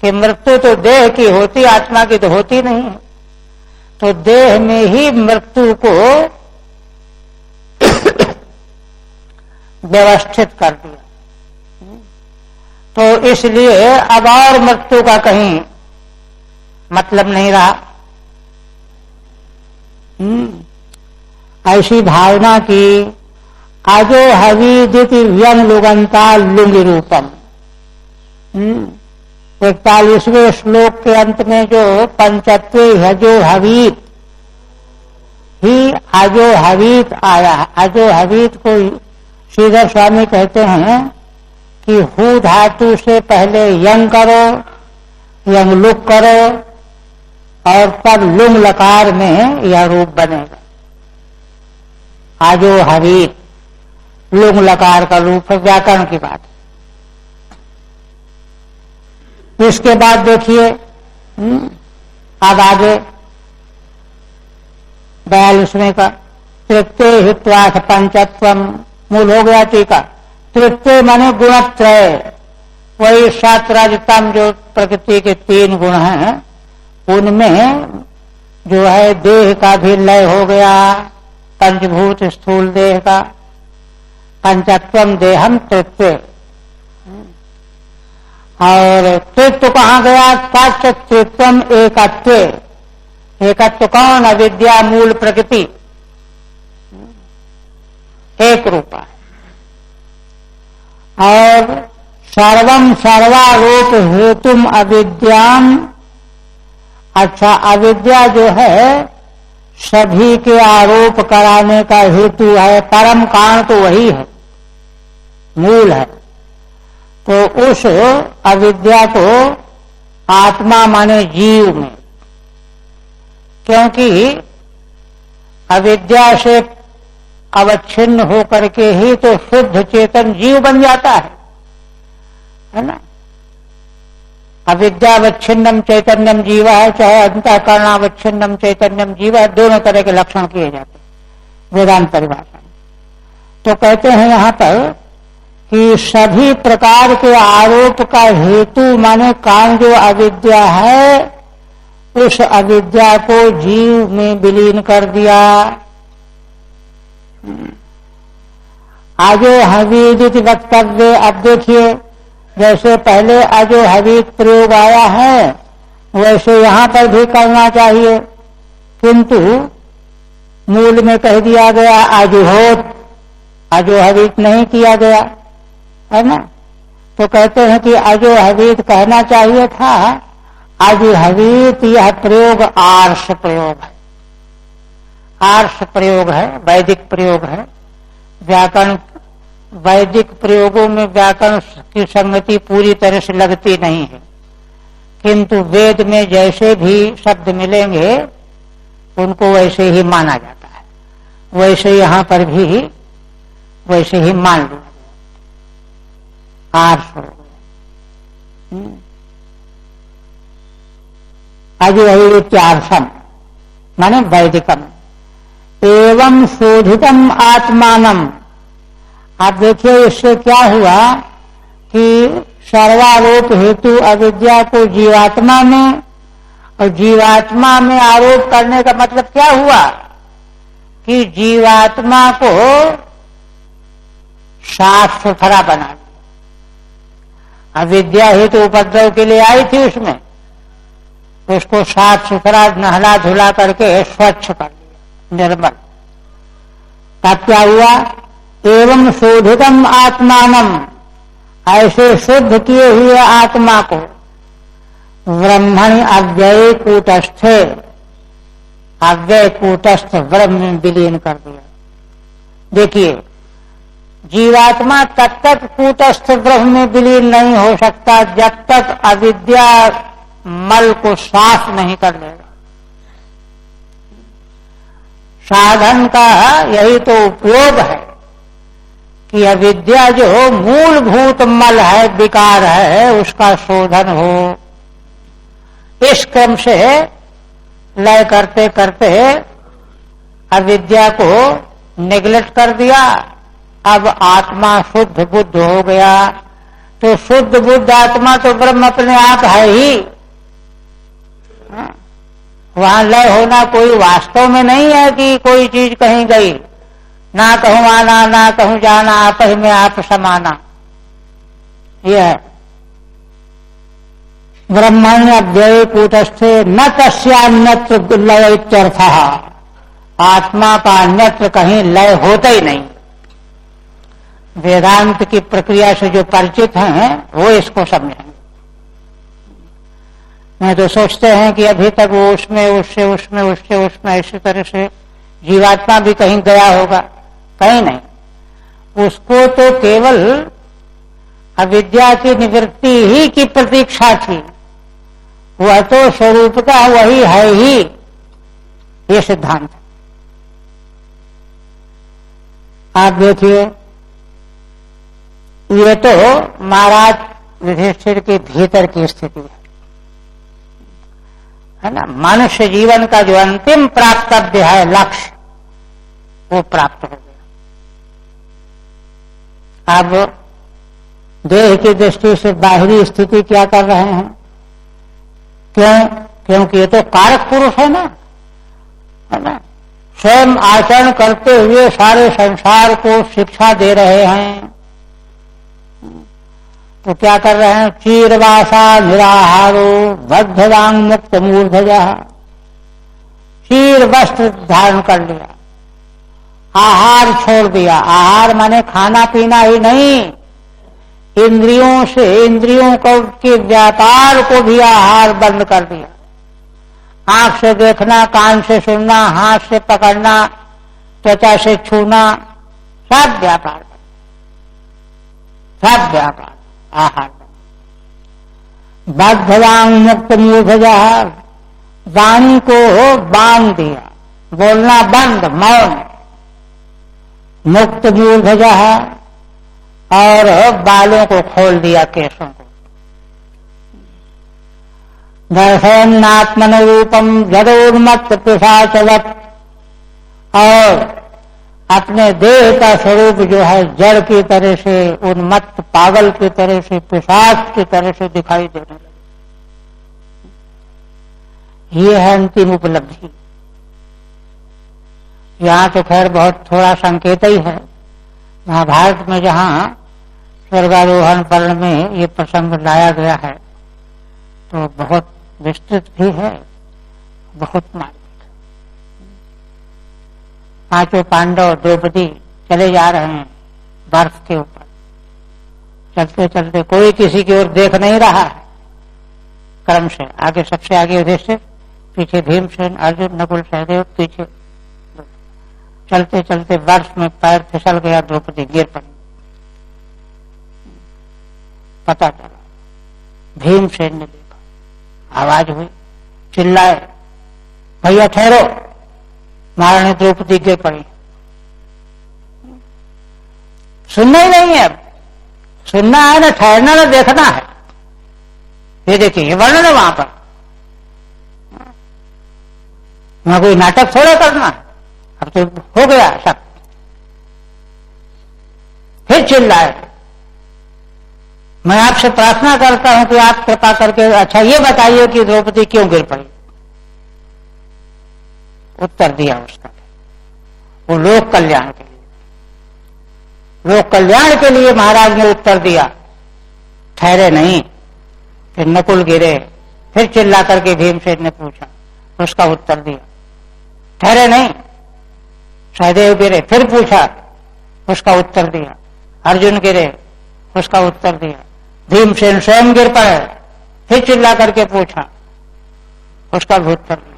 कि मृत्यु तो देह की होती, आत्मा की तो होती नहीं है। तो देह में ही मृत्यु को व्यवस्थित कर दिया। तो इसलिए अब और मृत्यु का कहीं मतलब नहीं रहा। ऐसी भावना की आजो हवीदिति व्यंग लुगंता लुंग रूपम। 41वें श्लोक के अंत में जो पंचत्वे हजो हवीत ही अजो हवीत आया। अजो हवीत को श्रीधर स्वामी कहते हैं कि हु धातु से पहले यंग करो, यंग लुक करो और तब लुंग लकार में यह रूप बनेगा। आजो हवीत लुंग लकार का रूप है, व्याकरण की बात। इसके बाद देखिए अब आगे 42वें का तृतीय हित्वाथ पंचत्वम मूल हो गया। टीका तृतीय माने गुणत्रय, वही सात राजतम जो प्रकृति के 3 गुण हैं उनमें जो है देह का भी लय हो गया, पंचभूत स्थूल देह का। पंचत्वम देहम तृतीय। और तृत्व कहाँ गया? तृत्वम एकत्व। एकत्व कौन? अविद्या मूल प्रकृति एक रूपा है। और सर्वम सर्वारोप हेतुम अविद्याम। अच्छा, अविद्या जो है सभी के आरोप कराने का हेतु है, परम कारण तो वही है, मूल है। तो उस अविद्या को आत्मा माने जीव में, क्योंकि अविद्या से अवच्छिन्न होकर के ही तो शुद्ध चेतन जीव बन जाता है ना। अविद्यावच्छिन्नम चैतन्यम जीव है, चाहे अंतःकरणावच्छिन्नम चैतन्यम जीव है, दोनों तरह के लक्षण किए जाते हैं वेदांत परिभाषा में। तो कहते हैं यहां पर कि सभी प्रकार के आरोप का हेतु माने कारण जो अविद्या है, उस अविद्या को जीव में विलीन कर दिया। आजो हवीदित वक्तव्य। अब देखिए, जैसे पहले अजो हवीत प्रयोग आया है वैसे यहां पर भी करना चाहिए, किंतु मूल में कह दिया गया आजुहोत, अजो हवीत नहीं किया गया है ना। तो कहते हैं कि अजो हवीत कहना चाहिए था। अजो हवीत यह प्रयोग आर्ष प्रयोग है, आर्ष प्रयोग है, वैदिक प्रयोग है। व्याकरण वैदिक प्रयोगों में व्याकरण की संगति पूरी तरह से लगती नहीं है, किंतु वेद में जैसे भी शब्द मिलेंगे उनको वैसे ही माना जाता है, वैसे यहां पर भी वैसे ही मान लो। आर्ष अजुहैत्यार्षम माने वैदिकम एवं शोधितम आत्मानम। आप देखिए इससे क्या हुआ कि सर्वारोप हेतु अविद्या को जीवात्मा में, और जीवात्मा में आरोप करने का मतलब क्या हुआ कि जीवात्मा को साफ सुथरा बना दिया। अविद्या ही तो उपद्रव के लिए आई थी, उसमें उसको साफ सुथरा नहला धुला करके स्वच्छ कर दिया, निर्मल। तब क्या हुआ? एवं शोधितम आत्मानम, ऐसे शुद्ध किए हुए आत्मा को ब्रह्मणि अव्यय कूटस्थे, अव्यय कूटस्थ ब्रह्म में विलीन कर दिया। देखिए, जीवात्मा तब तक कूटस्थ ब्रह्म में विलीन नहीं हो सकता जब तक अविद्या मल को साफ नहीं कर लेगा। साधन का यही तो उपयोग है कि अविद्या जो मूलभूत मल है, विकार है, उसका शोधन हो। इस क्रम से लय करते करते अविद्या को निगलेक्ट कर दिया। अब आत्मा शुद्ध बुद्ध हो गया। तो शुद्ध बुद्ध आत्मा तो ब्रह्म अपने आप है ही। वहां लय होना कोई वास्तव में नहीं है कि कोई चीज कहीं गई, ना कहूं आना ना कहूं जाना, आप ही में आप समाना, यह है। ब्रह्मण्य अव्यय कूटस्थे न तस्यान्यत्र लय इत्यर्थः। आत्मा का अन्यत्र कहीं लय होता ही नहीं। वेदांत की प्रक्रिया से जो परिचित हैं वो इसको समझेंगे। नहीं तो सोचते हैं कि अभी तक वो उसमें उससे उसमें उससे उसमें ऐसी तरह से जीवात्मा भी कहीं गया होगा, कहीं नहीं। उसको तो केवल अविद्या की निवृत्ति ही की प्रतीक्षा थी। वह तो स्वरूपतः वही है ही, ये सिद्धांत। आप देखिए, ये तो महाराज युधिष्ठिर के भीतर की स्थिति है ना। मनुष्य जीवन का जो अंतिम प्राप्तव्य है लक्ष्य, वो प्राप्त हो गया। अब देह की दृष्टि से बाहरी स्थिति क्या कर रहे हैं? क्यों? क्योंकि ये तो कारक पुरुष है ना, स्वयं आचरण करते हुए सारे संसार को शिक्षा दे रहे हैं। तो क्या कर रहे हैं? चीरवासा निराहारो बद्धवांग मुक्त मूर्धजा। चीर वस्त्र धारण कर लिया, आहार छोड़ दिया। आहार माने खाना पीना ही नहीं, इंद्रियों से इंद्रियों को के व्यापार को भी आहार बंद कर दिया। आंख से देखना, कान से सुनना, हाथ से पकड़ना, त्वचा से छूना, सब व्यापार, सब व्यापार आहार। बद्धवांग मुक्त मूर्धजा, वाणी को बांध दिया, बोलना बंद, मौन। मुक्त मूर्धजा, और बालों को खोल दिया, केशों को। दर्शनात्मन रूपम जडोन्मत्त पिशाचवत्, और अपने देह का स्वरूप जो है जड़ की तरह से, उन्मत्त पागल की तरह से, पिशाच की तरह से दिखाई देने लगे। ये है अंतिम उपलब्धि। यहाँ तो खैर बहुत थोड़ा संकेत ही है। महाभारत में जहाँ स्वर्गारोहण पर्व में ये प्रसंग लाया गया है तो बहुत विस्तृत भी है, बहुत मार्मिक। पांचों पांडव द्रौपदी चले जा रहे हैं बर्फ के ऊपर। चलते चलते कोई किसी की ओर देख नहीं रहा है। क्रम से आगे, सबसे आगे युधिष्ठिर, पीछे भीमसेन, अर्जुन, नकुल, सहदेव, पीछे। चलते चलते बर्फ में पैर फिसल गया, द्रौपदी गिर पड़ी। पता चला, भीमसेन ने देखा, आवाज हुई, चिल्लाए, भैया ठहरो। महारानी द्रौपदी गिर पड़ी। सुनना ही नहीं है, अब सुनना है ना, ठहरना ना, देखना है। ये देखिए, ये वर्णन है वहां पर। वहां कोई नाटक थोड़ा करना है। अब तो हो गया सब। फिर चिल्लाए, मैं आपसे प्रार्थना करता हूं कि आप कृपा करके अच्छा ये बताइए कि द्रौपदी क्यों गिर पड़ी। उत्तर दिया उसका, वो लोक कल्याण के लिए, लोक कल्याण के लिए महाराज ने उत्तर दिया। ठहरे नहीं, फिर नकुल गिरे, फिर चिल्ला करके भीमसेन ने पूछा, उसका उत्तर दिया। ठहरे नहीं, सहदेव गिरे, फिर पूछा, उसका उत्तर दिया। अर्जुन गिरे, उसका उत्तर दिया। भीमसेन स्वयं गिर पड़े, फिर चिल्ला करके पूछा, उसका भी उत्तर दिया।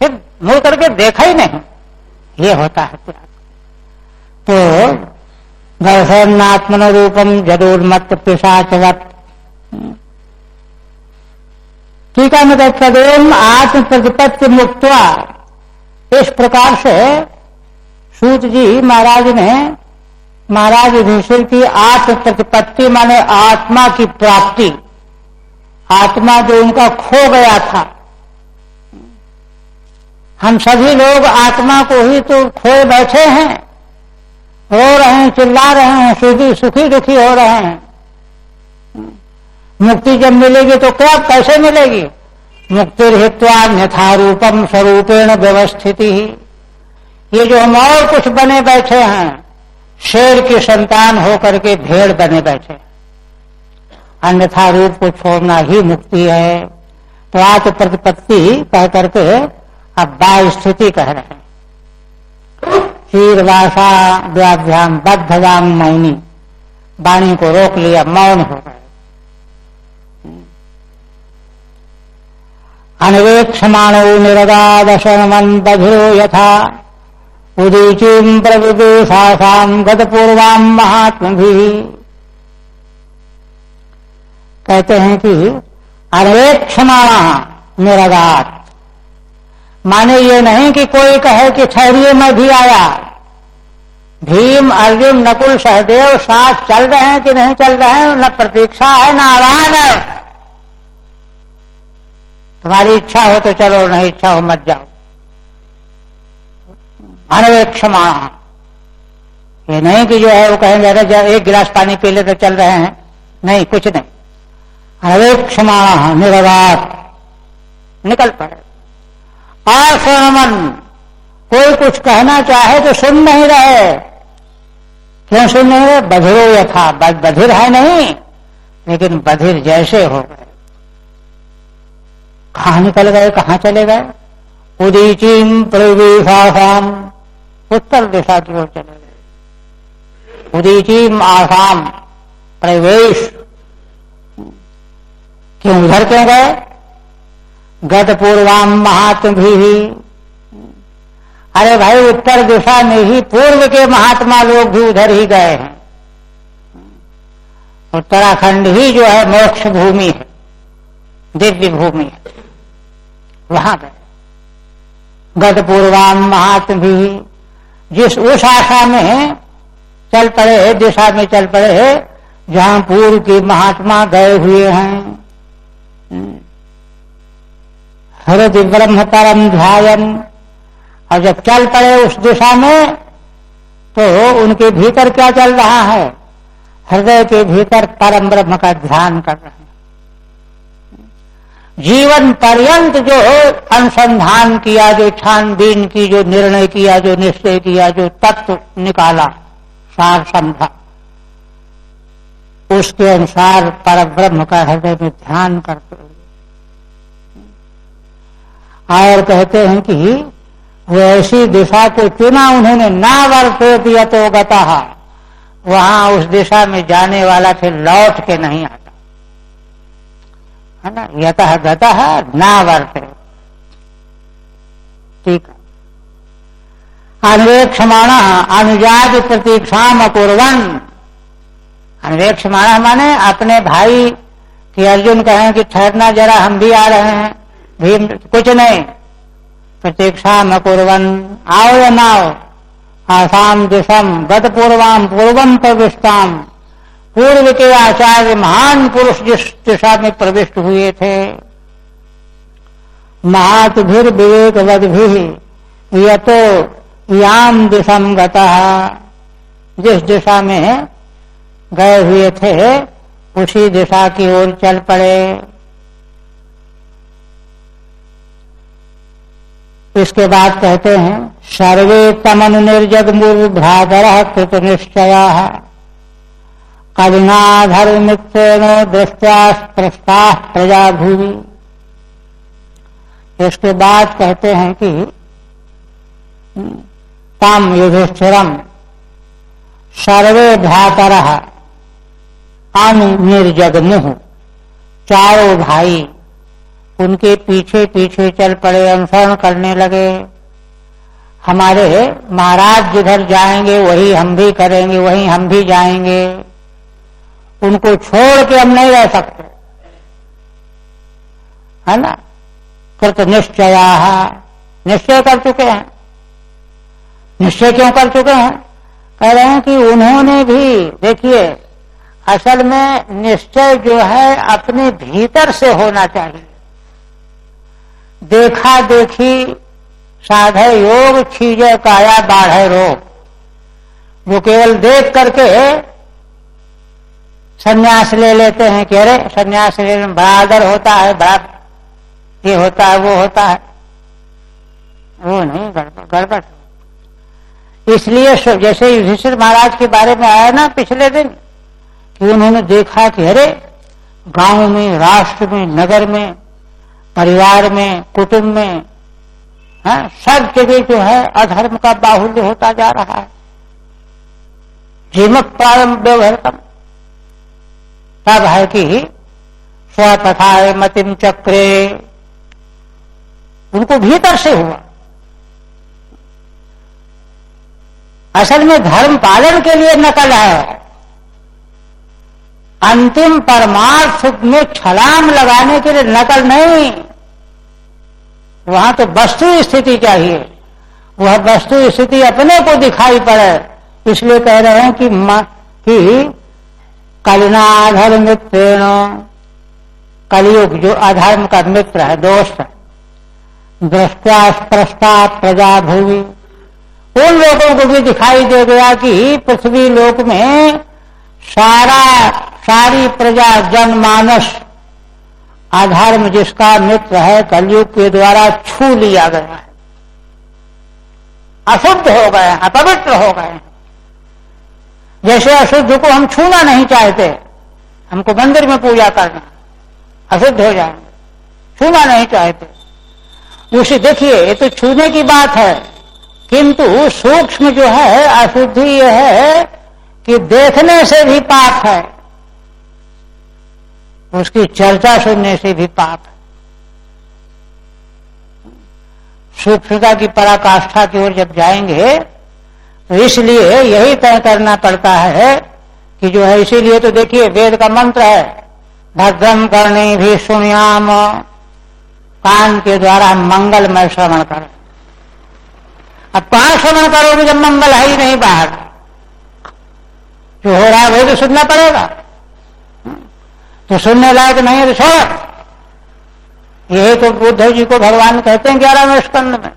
फिर मुड़ करके देखा ही नहीं। ये होता है त्याग। तो दर्शनात्मन रूपम जडोन्मत्त पिशाचवत्। ठीक है, मतलब तदेव आत्म प्रतिपत्ति मुक्त्वा। इस प्रकार से सूत जी महाराज ने महाराज युधिष्ठिर की आत्म प्रतिपत्ति माने आत्मा की प्राप्ति, आत्मा जो उनका खो गया था। हम सभी लोग आत्मा को ही तो खोए बैठे हैं। रो रहे हैं, चिल्ला रहे हैं, सुखी दुखी हो रहे हैं। मुक्ति जब मिलेगी तो क्या, कैसे मिलेगी? मुक्ति हित्वा अन्यथा रूपम स्वरूपेण व्यवस्थिति। ये जो हम और कुछ बने बैठे हैं, शेर की संतान होकर के भेड़ बने बैठे, अन्यथा रूप को छोड़ना ही मुक्ति है। तो आत्म प्रतिपत्ति कह करके अब बाह्य स्थिति कह रहे हैं। शीरवासा व्याभ्याम बद्धवाम मौनी, वाणी को रोक लिया, मौन हो गए। अनवेक्षमाणो निरगादशनमन् बधिरो यथा उदीचीं प्रविदुषासां गतपूर्वां महात्मभिः। कहते हैं कि अनवेक्षमाणा निरगात, माने ये नहीं कि कोई कहे कि ठहरिए मैं भी आया। भीम, अर्जुन, नकुल, सहदेव साथ चल रहे हैं कि नहीं चल रहे हैं, न प्रतीक्षा है न आह्वान है। तुम्हारी इच्छा हो तो चलो, नहीं इच्छा हो मत जाओ। अनवेक्षमाणा, ये नहीं कि जो है वो कहेंगे अरे एक गिलास पानी पी ले तो चल रहे हैं, नहीं, कुछ नहीं। अनवेक्षमाणा निरगात, निकल पड़े। असमन, कोई कुछ कहना चाहे तो सुन नहीं रहे। क्यों सुन नहीं रहे? बधिरो यथा, बधिर है नहीं, लेकिन बधिर जैसे हो गए। कहां निकल गए, कहां चले गए? उदीचीं प्रवेशासाम, उत्तर दिशा की ओर चले गए। उदीचीं आसाम प्रवेश, क्यों उधर क्यों गए? गत पूर्वाम महात्मभिः, अरे भाई उत्तर दिशा में ही पूर्व के महात्मा लोग भी उधर ही गए हैं। उत्तराखंड ही जो है मोक्ष भूमि है, दिव्य भूमि है, वहां गए। गत पूर्वाम महात्मभिः, जिस उस आशा में चल पड़े, दिशा में चल पड़े जहां पूर्व के महात्मा गए हुए हैं। हृदय ब्रह्म परम ध्यान, और जब चल पड़े उस दिशा में तो उनके भीतर क्या चल रहा है? हृदय के भीतर परम ब्रह्म का ध्यान कर रहे हैं। जीवन पर्यंत जो अनुसंधान किया, जो छानबीन की, जो निर्णय किया, जो निश्चय किया, जो तत्व निकाला, सार समझा, उसके अनुसार परम ब्रह्म का हृदय में ध्यान करते हुए। और कहते हैं कि वो ऐसी दिशा को चुना उन्होंने, ना वर्तेत यतो गतः, वहां उस दिशा में जाने वाला फिर लौट के नहीं आता है ना। यतः गतः ना वर्तेत, ठीक है। अन्वेक्षमाणा अनुजात प्रतीक्षाम अकुर्वन्, अन्वेक्षमाणा माने अपने भाई कि अर्जुन कहें कि ठहरना जरा, हम भी आ रहे हैं। भीम कुछ नहीं, प्रतीक्षा न कुर्वन्, आओ या ना आओ। आसाम दिशम गत पूर्वाम पूर्वम प्रविष्टाम, पूर्व के आचार्य महान पुरुष जिस दिशा में प्रविष्ट हुए थे। महातभिर विवेकवद्भिः यतो याम दिशम गतः, जिस दिशा में गए हुए थे उसी दिशा की ओर चल पड़े। इसके बाद कहते हैं सर्वे तमनु निर्जगमुर भ्रातरः कृत निश्चयाः कविनाधर्मित्रेण दृष्ट्याः प्रस्ताः प्रजा भूमि। इसके बाद कहते हैं कि तम युधिष्ठिरम् सर्वे भ्रातरः अनु निर्जगमुः, चारों भाई उनके पीछे पीछे चल पड़े, अनुसरण करने लगे। हमारे महाराज जिधर जाएंगे वही हम भी करेंगे, वही हम भी जाएंगे, उनको छोड़ के हम नहीं रह सकते, है ना। कृत निश्चयाः, निश्चय कर चुके हैं। निश्चय क्यों कर चुके हैं? कह रहे हैं कि उन्होंने भी, देखिए असल में निश्चय जो है अपने भीतर से होना चाहिए। देखा देखी साधे योग, छीजे काया बाढ़े रोग, जो केवल देख करके संन्यास ले लेते हैं कि अरे संन्यास लेने में बड़ा आदर होता है, बड़ा ये होता है, वो होता है, वो नहीं, गड़बड़। इसलिए जैसे युधिष्ठिर महाराज के बारे में आया ना पिछले दिन कि उन्होंने देखा कि अरे गांव में, राष्ट्र में, नगर में, परिवार में, कुटुंब में, सब जगह जो है अधर्म का बाहुल्य होता जा रहा है। जीमक प्रारंभ व्यवहारतम, तब है कि स्वतथा मतिम चक्रे, उनको भीतर से हुआ। असल में धर्म पालन के लिए नकल है, अंतिम परमार्थ में छलांग लगाने के लिए नकल नहीं। वहां तो वस्तु स्थिति चाहिए, वह वस्तु स्थिति अपने को दिखाई पड़े। इसलिए कह रहे हैं कि कलिनाधर्म मित्रेण, कलियुग जो अधर्म का मित्र है, दोस्त है, दृष्टा स्पृष्टा प्रजा भूमि, उन लोगों को भी दिखाई दे गया कि पृथ्वी लोक में सारी प्रजा जनमानस अधर्म जिसका मित्र है कलयुग के द्वारा छू लिया गया है, अशुद्ध हो गए हैं, अपवित्र हो गए हैं। जैसे अशुद्ध को हम छूना नहीं चाहते, हमको मंदिर में पूजा करना, अशुद्ध हो जाएंगे, छूना नहीं चाहते। उसे देखिए, ये तो छूने की बात है, किंतु सूक्ष्म जो है अशुद्धि यह है कि देखने से भी पाप है, उसकी चर्चा सुनने से भी पाप है। सूक्ष्मता की पराकाष्ठा की ओर जब जाएंगे तो इसलिए यही तय करना पड़ता है कि जो है, इसीलिए तो देखिए वेद का मंत्र है, भद्रम कर्णे भी सुन्याम, कान के द्वारा मंगलमय श्रवण करें। अब कहां श्रवण करोगे जब मंगल है ही नहीं बाहर, जो हो रहा है वही तो सुनना पड़ेगा, तो सुनने लायक नहीं है तो छोड़। यही तो बुद्ध जी को भगवान कहते हैं 11वें स्कंद में,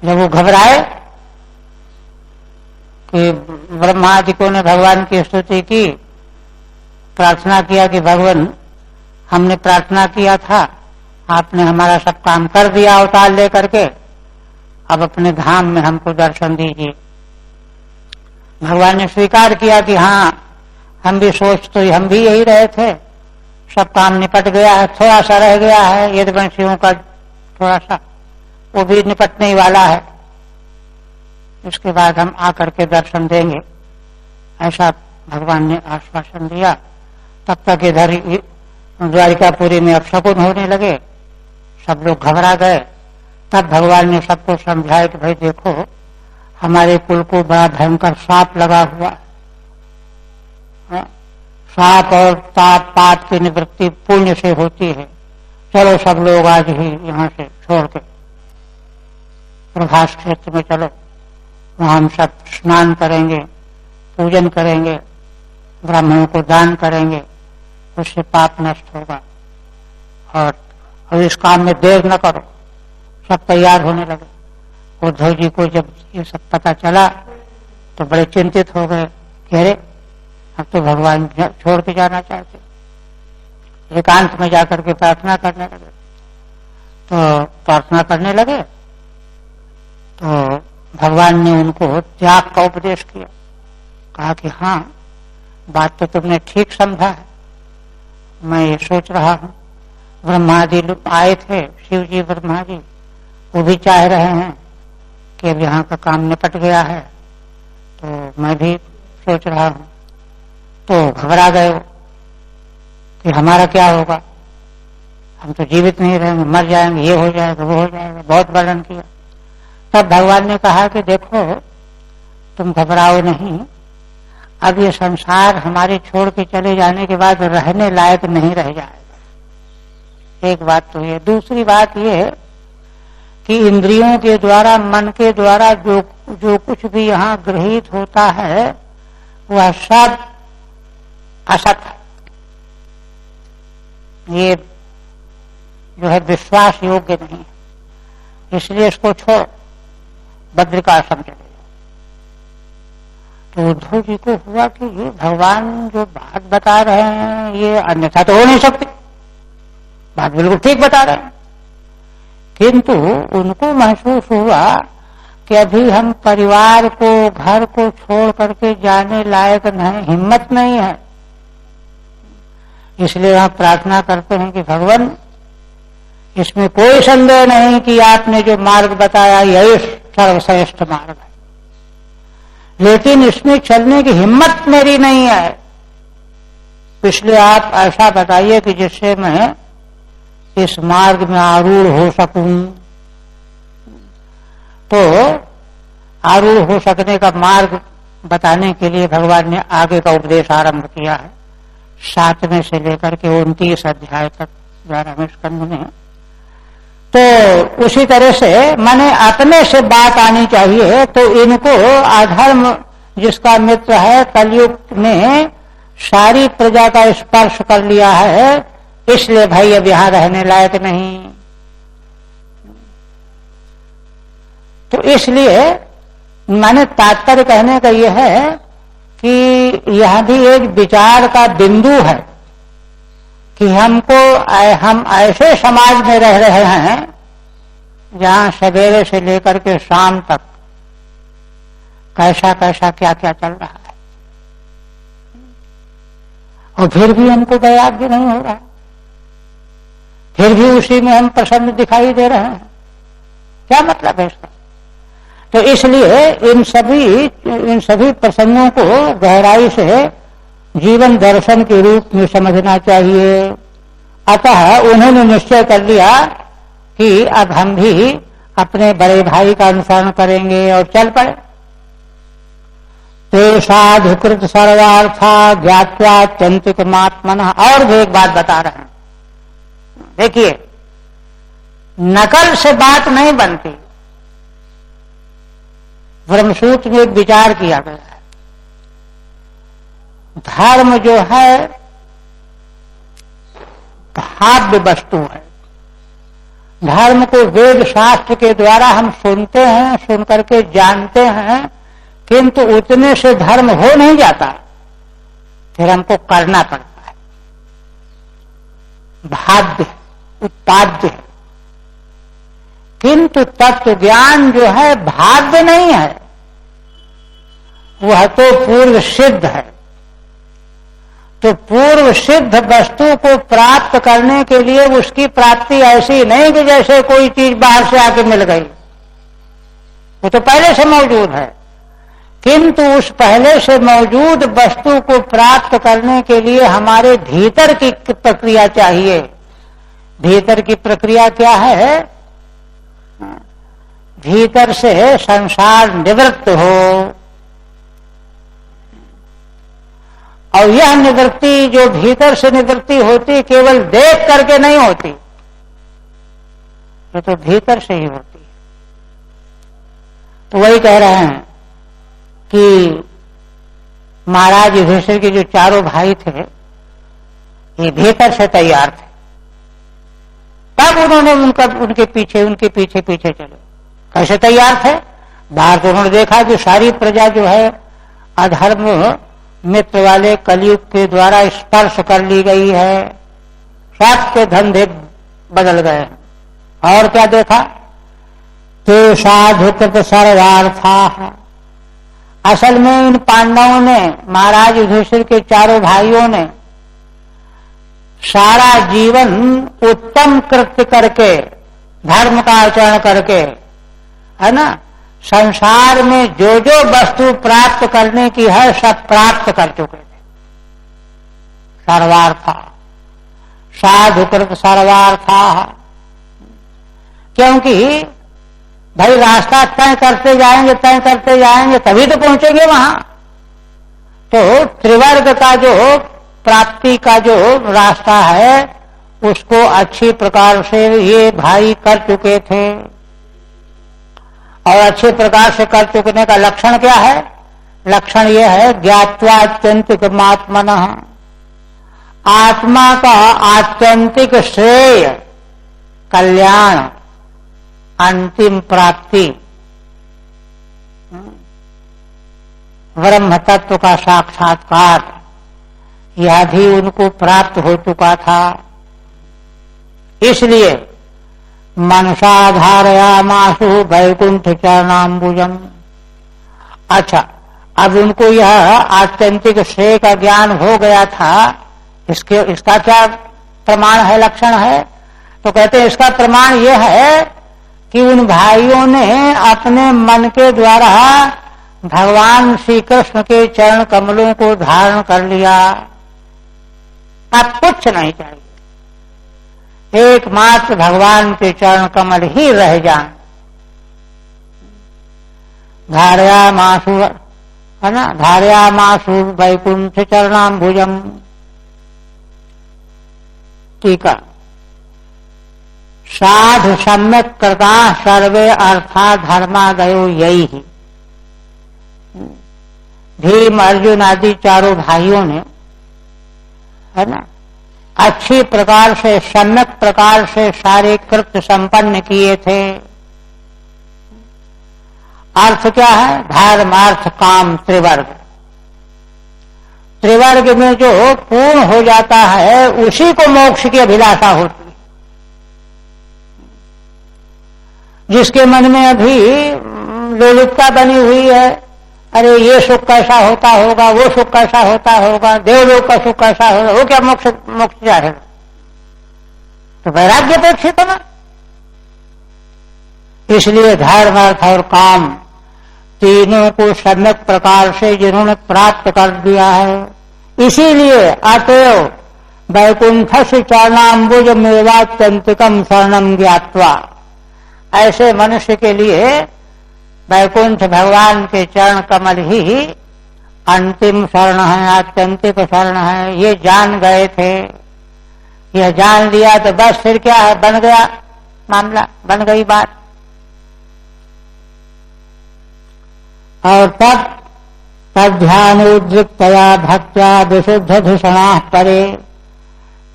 जब वो घबराए कि ब्रह्मादिकों ने भगवान की स्तुति की, प्रार्थना किया कि भगवान हमने प्रार्थना किया था, आपने हमारा सब काम कर दिया अवतार लेकर के, अब अपने धाम में हमको दर्शन दीजिए। भगवान ने स्वीकार किया कि हाँ, हम भी हम भी यही रहे थे, सब काम निपट गया है, थोड़ा सा रह गया है यदुवंशियों का, थोड़ा सा वो भी निपटने वाला है, उसके बाद हम आकर के दर्शन देंगे, ऐसा भगवान ने आश्वासन दिया। तब तक इधर द्वारिकापुरी में अपशकुन होने लगे, सब लोग घबरा गए। तब भगवान ने सबको समझाया कि भाई देखो, हमारे कुल को बड़ा भयंकर साप लगा हुआ है, साप और ताप पाप की निवृत्ति पुण्य से होती है, चलो सब लोग आज ही यहाँ से छोड़ के प्रभास क्षेत्र में चलो, वहां हम सब स्नान करेंगे, पूजन करेंगे, ब्राह्मणों को दान करेंगे, उससे पाप नष्ट होगा। और इस काम में देर न करो। सब तैयार होने लगे। उद्धव जी को जब ये सब पता चला तो बड़े चिंतित हो गए कि अरे अब तो भगवान छोड़ के जाना चाहते। एकांत में जाकर के प्रार्थना करने लगे। तो प्रार्थना करने लगे तो भगवान ने उनको त्याग का उपदेश किया। कहा कि हाँ, बात तो तुमने ठीक समझा है, मैं ये सोच रहा हूँ, ब्रह्मादि लोग आए थे, शिव जी ब्रह्मा जी, वो भी चाह रहे हैं कि अब यहाँ का काम निपट गया है, तो मैं भी सोच रहा हूँ। तो घबरा गए कि हमारा क्या होगा, हम तो जीवित नहीं रहेंगे, मर जाएंगे, ये हो जाएगा, वो हो जाएगा, बहुत वर्णन किया। तब भगवान ने कहा कि देखो, तुम घबराओ नहीं, अब ये संसार हमारे छोड़ के चले जाने के बाद रहने लायक नहीं रह जाएगा। एक बात तो ये। दूसरी बात ये कि इंद्रियों के द्वारा, मन के द्वारा जो कुछ भी यहाँ गृहीत होता है वह सब असत है। ये जो है विश्वास योग्य नहीं है, इसलिए इसको छोड़, बद्रिकाश्रम चले जाओ। तो उद्धव जी को हुआ कि ये भगवान जो बात बता रहे हैं ये अन्यथा तो हो नहीं सकती, बात बिल्कुल ठीक बता रहे हैं। किंतु उनको महसूस हुआ कि अभी हम परिवार को, घर को छोड़ करके जाने लायक नहीं, हिम्मत नहीं है। इसलिए हम प्रार्थना करते हैं कि भगवान, इसमें कोई संदेह नहीं कि आपने जो मार्ग बताया यही सर्वश्रेष्ठ मार्ग है, लेकिन इसमें चलने की हिम्मत मेरी नहीं है। इसलिए आप ऐसा बताइए कि जिससे मैं इस मार्ग में आरूढ़ हो सकूं। तो आरूढ़ हो सकने का मार्ग बताने के लिए भगवान ने आगे का उपदेश आरंभ किया है, 7वें से लेकर के 29 अध्याय तक 11वें स्कंध में। तो उसी तरह से माने अपने से बात आनी चाहिए। तो इनको अधर्म जिसका मित्र है कलयुग ने सारी प्रजा का स्पर्श कर लिया है, इसलिए भाई अब यहां रहने लायक नहीं। तो इसलिए माने तात्पर्य कहने का यह है कि यह भी एक विचार का बिंदु है कि हम ऐसे समाज में रह रहे हैं जहां सवेरे से लेकर के शाम तक कैसा कैसा क्या क्या चल रहा है, और फिर भी हमको वैराग्य नहीं हो रहा, फिर भी उसी में हम प्रसन्न दिखाई दे रहे हैं। क्या मतलब है इसका? तो इसलिए इन सभी प्रसंगों को गहराई से जीवन दर्शन के रूप में समझना चाहिए। अतः उन्होंने निश्चय कर लिया कि अब हम भी अपने बड़े भाई का अनुसरण करेंगे और चल पड़े। ते साधुकृत सर्वार्था ज्ञात्वा चंतिकमात्मनः। और भी एक बात बता रहे हैं, देखिए, नकल से बात नहीं बनती। ब्रह्मसूत्र में एक विचार किया गया है, धर्म जो है भाव्य वस्तु है। धर्म को वेद शास्त्र के द्वारा हम सुनते हैं, सुन करके जानते हैं, किंतु उतने से धर्म हो नहीं जाता, फिर हमको करना पड़ता है। भाव्य उत्पाद्य है, किंतु तत्व ज्ञान जो है भाव्य नहीं है, वह तो पूर्व सिद्ध है। तो पूर्व सिद्ध वस्तु को प्राप्त करने के लिए उसकी प्राप्ति ऐसी नहीं कि जैसे कोई चीज बाहर से आके मिल गई, वो तो पहले से मौजूद है। किंतु उस पहले से मौजूद वस्तु को प्राप्त करने के लिए हमारे भीतर की प्रक्रिया चाहिए। भीतर की प्रक्रिया क्या है? भीतर से संसार निवृत्त हो, और यह निवृत्ति जो भीतर से निवृत्ति होती केवल देख करके नहीं होती, ये तो भीतर से ही होती है। तो वही कह रहे हैं कि महाराज युधिष्ठिर के जो चारों भाई थे ये भीतर से तैयार थे, तब उन्होंने उनके पीछे चले। कैसे तैयार थे? बाहर तो उन्होंने देखा कि सारी प्रजा जो है अधर्म मित्र वाले कलयुग के द्वारा स्पर्श कर ली गई है, सबके धंधे बदल गए। और क्या देखा? ते साधुकृत सर्वार्था। असल में इन पांडवों ने, महाराज युधिष्ठिर के चारों भाइयों ने सारा जीवन उत्तम कृत्य करके, धर्म का आचरण करके, है ना, संसार में जो जो वस्तु प्राप्त करने की है सब प्राप्त कर चुके थे। सर्वार्था, साधुकृत सर्वार्था। क्योंकि भाई रास्ता तय करते जाएंगे तभी तो पहुंचेंगे वहां। तो त्रिवर्ग का जो प्राप्ति का जो रास्ता है उसको अच्छी प्रकार से ये भाई कर चुके थे, और अच्छे प्रकार से कर चुकने का लक्षण क्या है? लक्षण यह है ज्ञात्वा आत्यंतिकमात्मनः। आत्मा का आत्यंतिक श्रेय, कल्याण, अंतिम प्राप्ति ब्रह्म तत्व का साक्षात्कार यह भी उनको प्राप्त हो चुका था। इसलिए मनसा धारयामासु वैकुंठ चरणाम्बुजम। अच्छा, अब उनको यह आत्यंतिक श्रेय का ज्ञान हो गया था, इसका क्या प्रमाण है, लक्षण है? तो कहते हैं इसका प्रमाण यह है कि उन भाइयों ने अपने मन के द्वारा भगवान श्री कृष्ण के चरण कमलों को धारण कर लिया। अब कुछ नहीं चाहिए, एकमात्र भगवान के चरण कमल ही रह जाए। धारयामासु, है ना, धारयामासु वैकुंठ चरणाम्बुजम। टीका, साधु सम्यक कृता सर्वे अर्था धर्मादयो यही ही। भीम अर्जुन आदि चारों भाइयों ने, है ना, अच्छी प्रकार से सम्यक प्रकार से सारे कृत्य संपन्न किए थे। अर्थ क्या है? धर्म अर्थ काम त्रिवर्ग। त्रिवर्ग में जो पूर्ण हो जाता है उसी को मोक्ष की अभिलाषा होती है। जिसके मन में अभी लोलुपता बनी हुई है, अरे ये सुख कैसा होता होगा, वो सुख कैसा होता होगा, देवलोक का सुख कैसा होगा, वो क्या मोक्ष चाहेगा? तो वैराग्य अपेक्षित है ना। इसलिए धर्म अर्थ और काम तीनों को सम्यक प्रकार से जिन्होंने प्राप्त कर दिया है, इसीलिए अतएव वैकुंठ से चरणाम्बुज मेवात्यंतिकम शरणम ज्ञात्वा, ऐसे मनुष्य के लिए वैकुंठ भगवान के चरण कमल ही अंतिम शरण है, आत्यंतिक शरण है। ये जान गए थे, यह जान लिया तो बस फिर क्या है, बन गया मामला, बन गई बात। और तब ध्यानोद्रिक्तया भक्त्या विशुद्ध धिषणा परे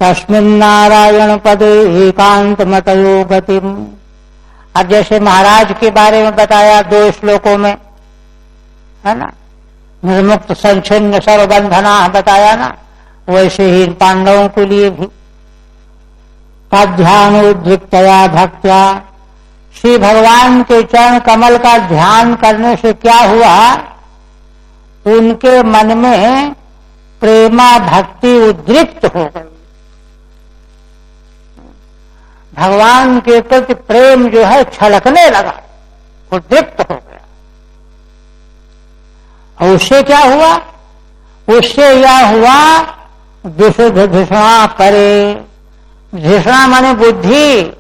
तस्मिन्नारायण पदे एकांत मतयो गतिम। अब जैसे महाराज के बारे में बताया 2 श्लोकों में, है ना, निर्मुक्त संचिन्न सर्वबंधना बताया ना, वैसे ही पांडवों के लिए भी तद्ध्यानोद्रिक्तया भक्त्या, श्री भगवान के चरण कमल का ध्यान करने से क्या हुआ, उनके मन में प्रेमा भक्ति उद्रिक्त हो गई। भगवान के प्रति प्रेम जो है छलकने लगा, उद्रिक्त हो गया। और उससे क्या हुआ? उससे यह हुआ विशुद्ध धिषणा परे। धिषणा माने बुद्धि,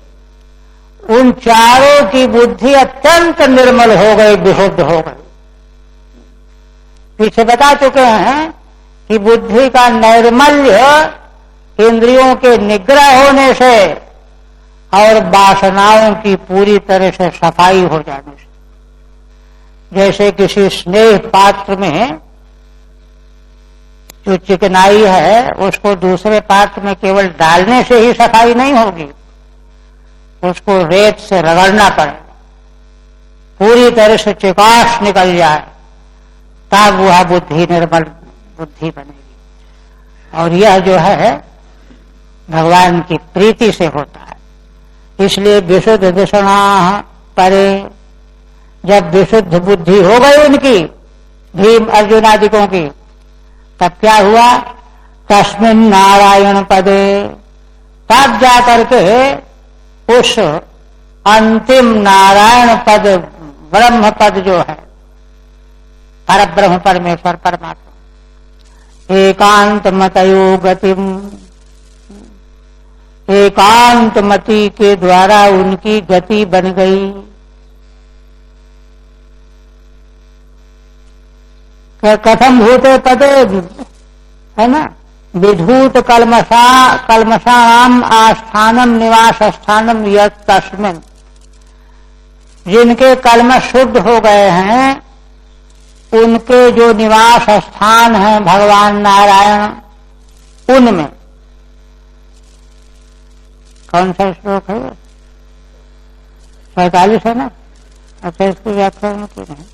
उन चारों की बुद्धि अत्यंत निर्मल हो गई, विशुद्ध हो गई। पीछे बता चुके हैं कि बुद्धि का नैर्मल्य इंद्रियों के निग्रह होने से और वासनाओं की पूरी तरह से सफाई हो जाने से। जैसे किसी स्नेह पात्र में जो चिकनाई है उसको दूसरे पात्र में केवल डालने से ही सफाई नहीं होगी, उसको रेत से रगड़ना पड़ेगा, पूरी तरह से चिकास निकल जाए, तब वह बुद्धि निर्मल बुद्धि बनेगी। और यह जो है भगवान की प्रीति से होता है। इसलिए विशुद्ध धिषणा परे, जब विशुद्ध बुद्धि हो गई उनकी, भीम अर्जुन आदिकों की, तब क्या हुआ? तस्मिन् नारायण पदे, तब जाकर के उस अंतिम नारायण पद, ब्रह्म पद जो है, पर ब्रह्म परमेश्वर परमात्मा, एकांत मतयो गतिम, एकांत मति के द्वारा उनकी गति बन गई। कथम भूते पदे, है ना, विधूत कल्मषाम आस्थानम निवास स्थानम यत् तस्मिन्, जिनके कल्मष शुद्ध हो गए हैं उनके जो निवास स्थान है भगवान नारायण, उनमें। कौन सा श्लोक है? 47 है ना? अच्छा, इसकी व्याख्या में क्यों नहीं?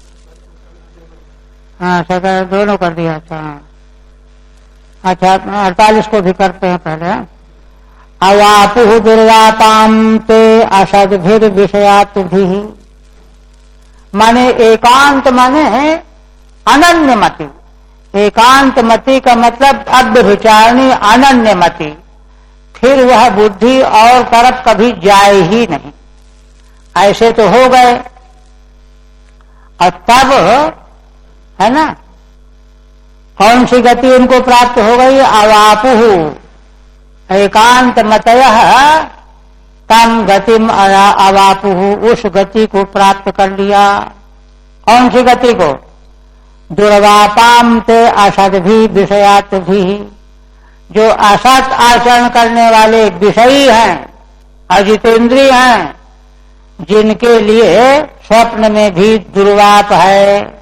हाँ 17 दोनों कर दिया था। अच्छा 48 को भी करते हैं पहले। अवापुः दुर्वापां ते असद्भिर विषयातुभिः, माने एकांत माने अनन्य मति। एकांत मति का मतलब अव्यभिचारिणी अनन्य मति, फिर वह बुद्धि और तरफ कभी जाए ही नहीं। ऐसे तो हो गए, और तब है ना कौन सी गति उनको प्राप्त हो गई? अवापुः एकांत मतयः तम गतिम अवापुः, उस गति को प्राप्त कर लिया। कौन सी गति को? दुर्वापाम ते असद भी विषयात भी, जो असत आचरण करने वाले विषयी हैं, अजितेंद्रिय हैं, जिनके लिए स्वप्न में भी दुर्वाप है,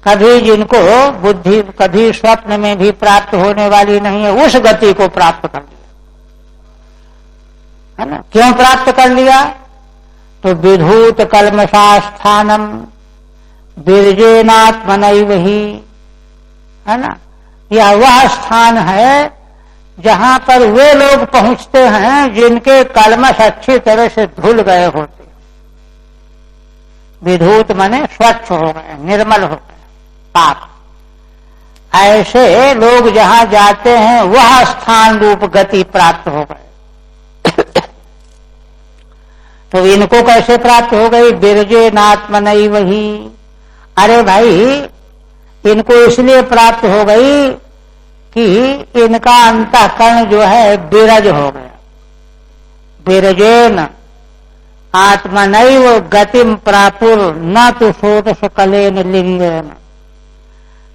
कभी जिनको बुद्धि कभी स्वप्न में भी प्राप्त होने वाली नहीं है, उस गति को प्राप्त कर लिया। है ना? क्यों प्राप्त कर लिया? तो विधूत कल्मषास्थानम विरजेनात्मनैव ही, है ना, यह वह स्थान है जहां पर वे लोग पहुंचते हैं जिनके कल्मष अच्छी तरह से धुल गए होते। विधूत माने स्वच्छ हो गए, निर्मल हो गए पाप। ऐसे लोग जहां जाते हैं वह स्थान रूप गति प्राप्त हो गए। तो इनको कैसे प्राप्त हो गई? विरजेनात्मनैव ही। अरे भाई, इनको इसलिए प्राप्त हो गई कि इनका अंतःकरण जो है विरज हो गया। विरजेन आत्मनैव गतिम प्रापुर न तो षोडश कलेन लिंगेन।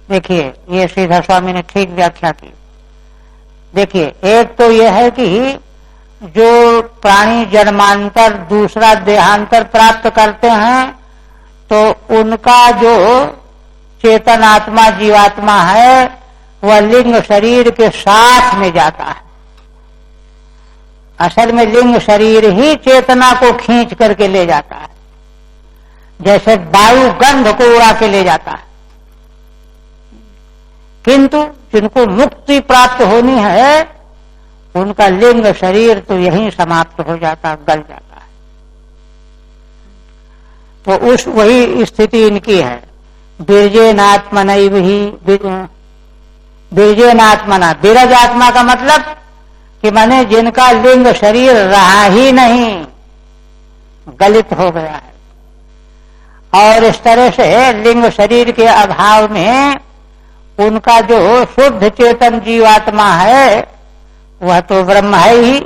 देखिए, ये श्रीधर स्वामी ने ठीक व्याख्या की। देखिए, एक तो यह है कि जो प्राणी जन्मांतर दूसरा देहांतर प्राप्त करते हैं, तो उनका जो चेतन आत्मा जीवात्मा है वह लिंग शरीर के साथ में जाता है। असल में लिंग शरीर ही चेतना को खींच करके ले जाता है, जैसे वायु गंध को उड़ा के ले जाता है। किंतु जिनको मुक्ति प्राप्त होनी है उनका लिंग शरीर तो यहीं समाप्त हो जाता, गल जाता है। तो उस वही स्थिति इनकी है। विरजेनात्मनैव ही, विरजेनात्मना, विरज आत्मा का मतलब कि माने जिनका लिंग शरीर रहा ही नहीं, गलित हो गया है। और इस तरह से लिंग शरीर के अभाव में उनका जो शुद्ध चेतन जीवात्मा है वह तो ब्रह्म है ही,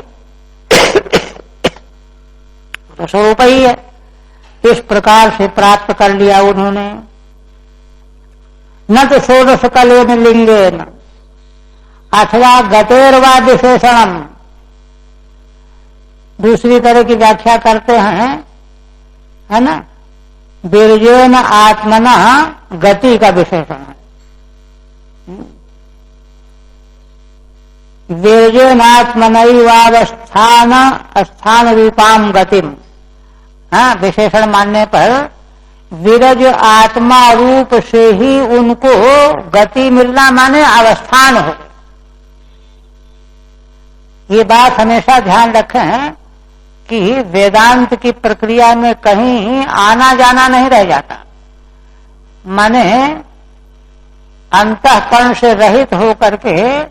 तो स्वरूप ही है। इस प्रकार से प्राप्त कर लिया उन्होंने। न तो षोडश कलेन लिंगेन अथवा गतेर्वा विशेषणम। दूसरी तरह की व्याख्या करते हैं, है ना, विरजेन आत्मना गति का विशेषण है। विरजेनात्मनैवावस्थान स्थान रूपाम गतिम। हाँ, विशेषण मानने पर विरज आत्मा रूप से ही उनको गति मिलना माने अवस्थान हो। ये बात हमेशा ध्यान रखें कि वेदांत की प्रक्रिया में कहीं आना जाना नहीं रह जाता। माने अंतःकरण से रहित होकर के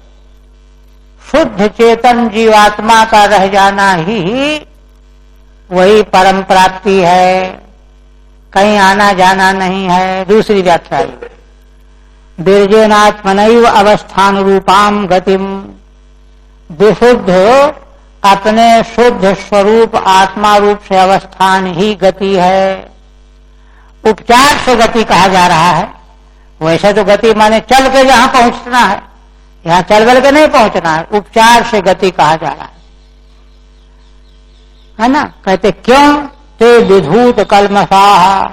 शुद्ध चेतन जीवात्मा का रह जाना ही वही परम प्राप्ति है, कहीं आना जाना नहीं है। दूसरी व्याख्या है विरजेनात्मनैव अवस्थान रूपाम गतिम। विशुद्ध अपने शुद्ध स्वरूप आत्मा रूप से अवस्थान ही गति है। उपचार से गति कहा जा रहा है। वैसे तो गति माने चल के जहां पहुंचना है, यहां चल बल के नहीं पहुंचना है। उपचार से गति कहा जा रहा है ना। कहते क्यों? ते विधूत कल्मषाः,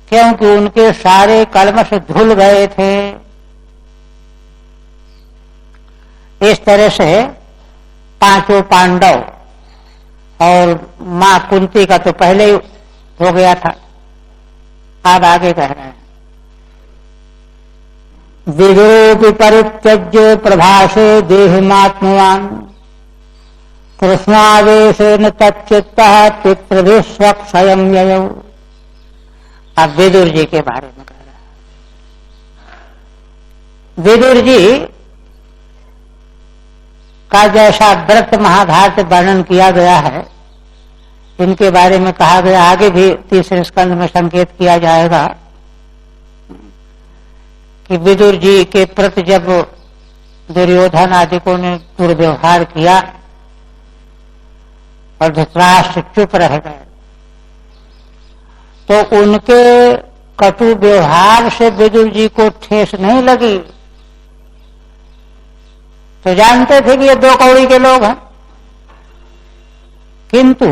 क्योंकि उनके सारे कल्मष धुल गए थे। इस तरह से पांचों पांडव और मां कुंती का तो पहले ही हो गया था, अब आगे कह रहे हैं। विदुरोऽपि परित्यज्य प्रभासे देहमात्मवान् कृष्णावेशेन तच्चित्तः पितृभिस्वक्षयं ययौ। अब विदुर जी के बारे में कह रहा है। विदुर जी का जैसा व्रत महाभारत वर्णन किया गया है, इनके बारे में कहा गया, आगे भी तीसरे स्कंध में संकेत किया जाएगा कि विदुर जी के प्रति जब दुर्योधन आदिकों ने दुर्व्यवहार किया और धृतराष्ट्र चुप रह गए, तो उनके कटु व्यवहार से विदुर जी को ठेस नहीं लगी। तो जानते थे कि ये दो कौड़ी के लोग हैं, किंतु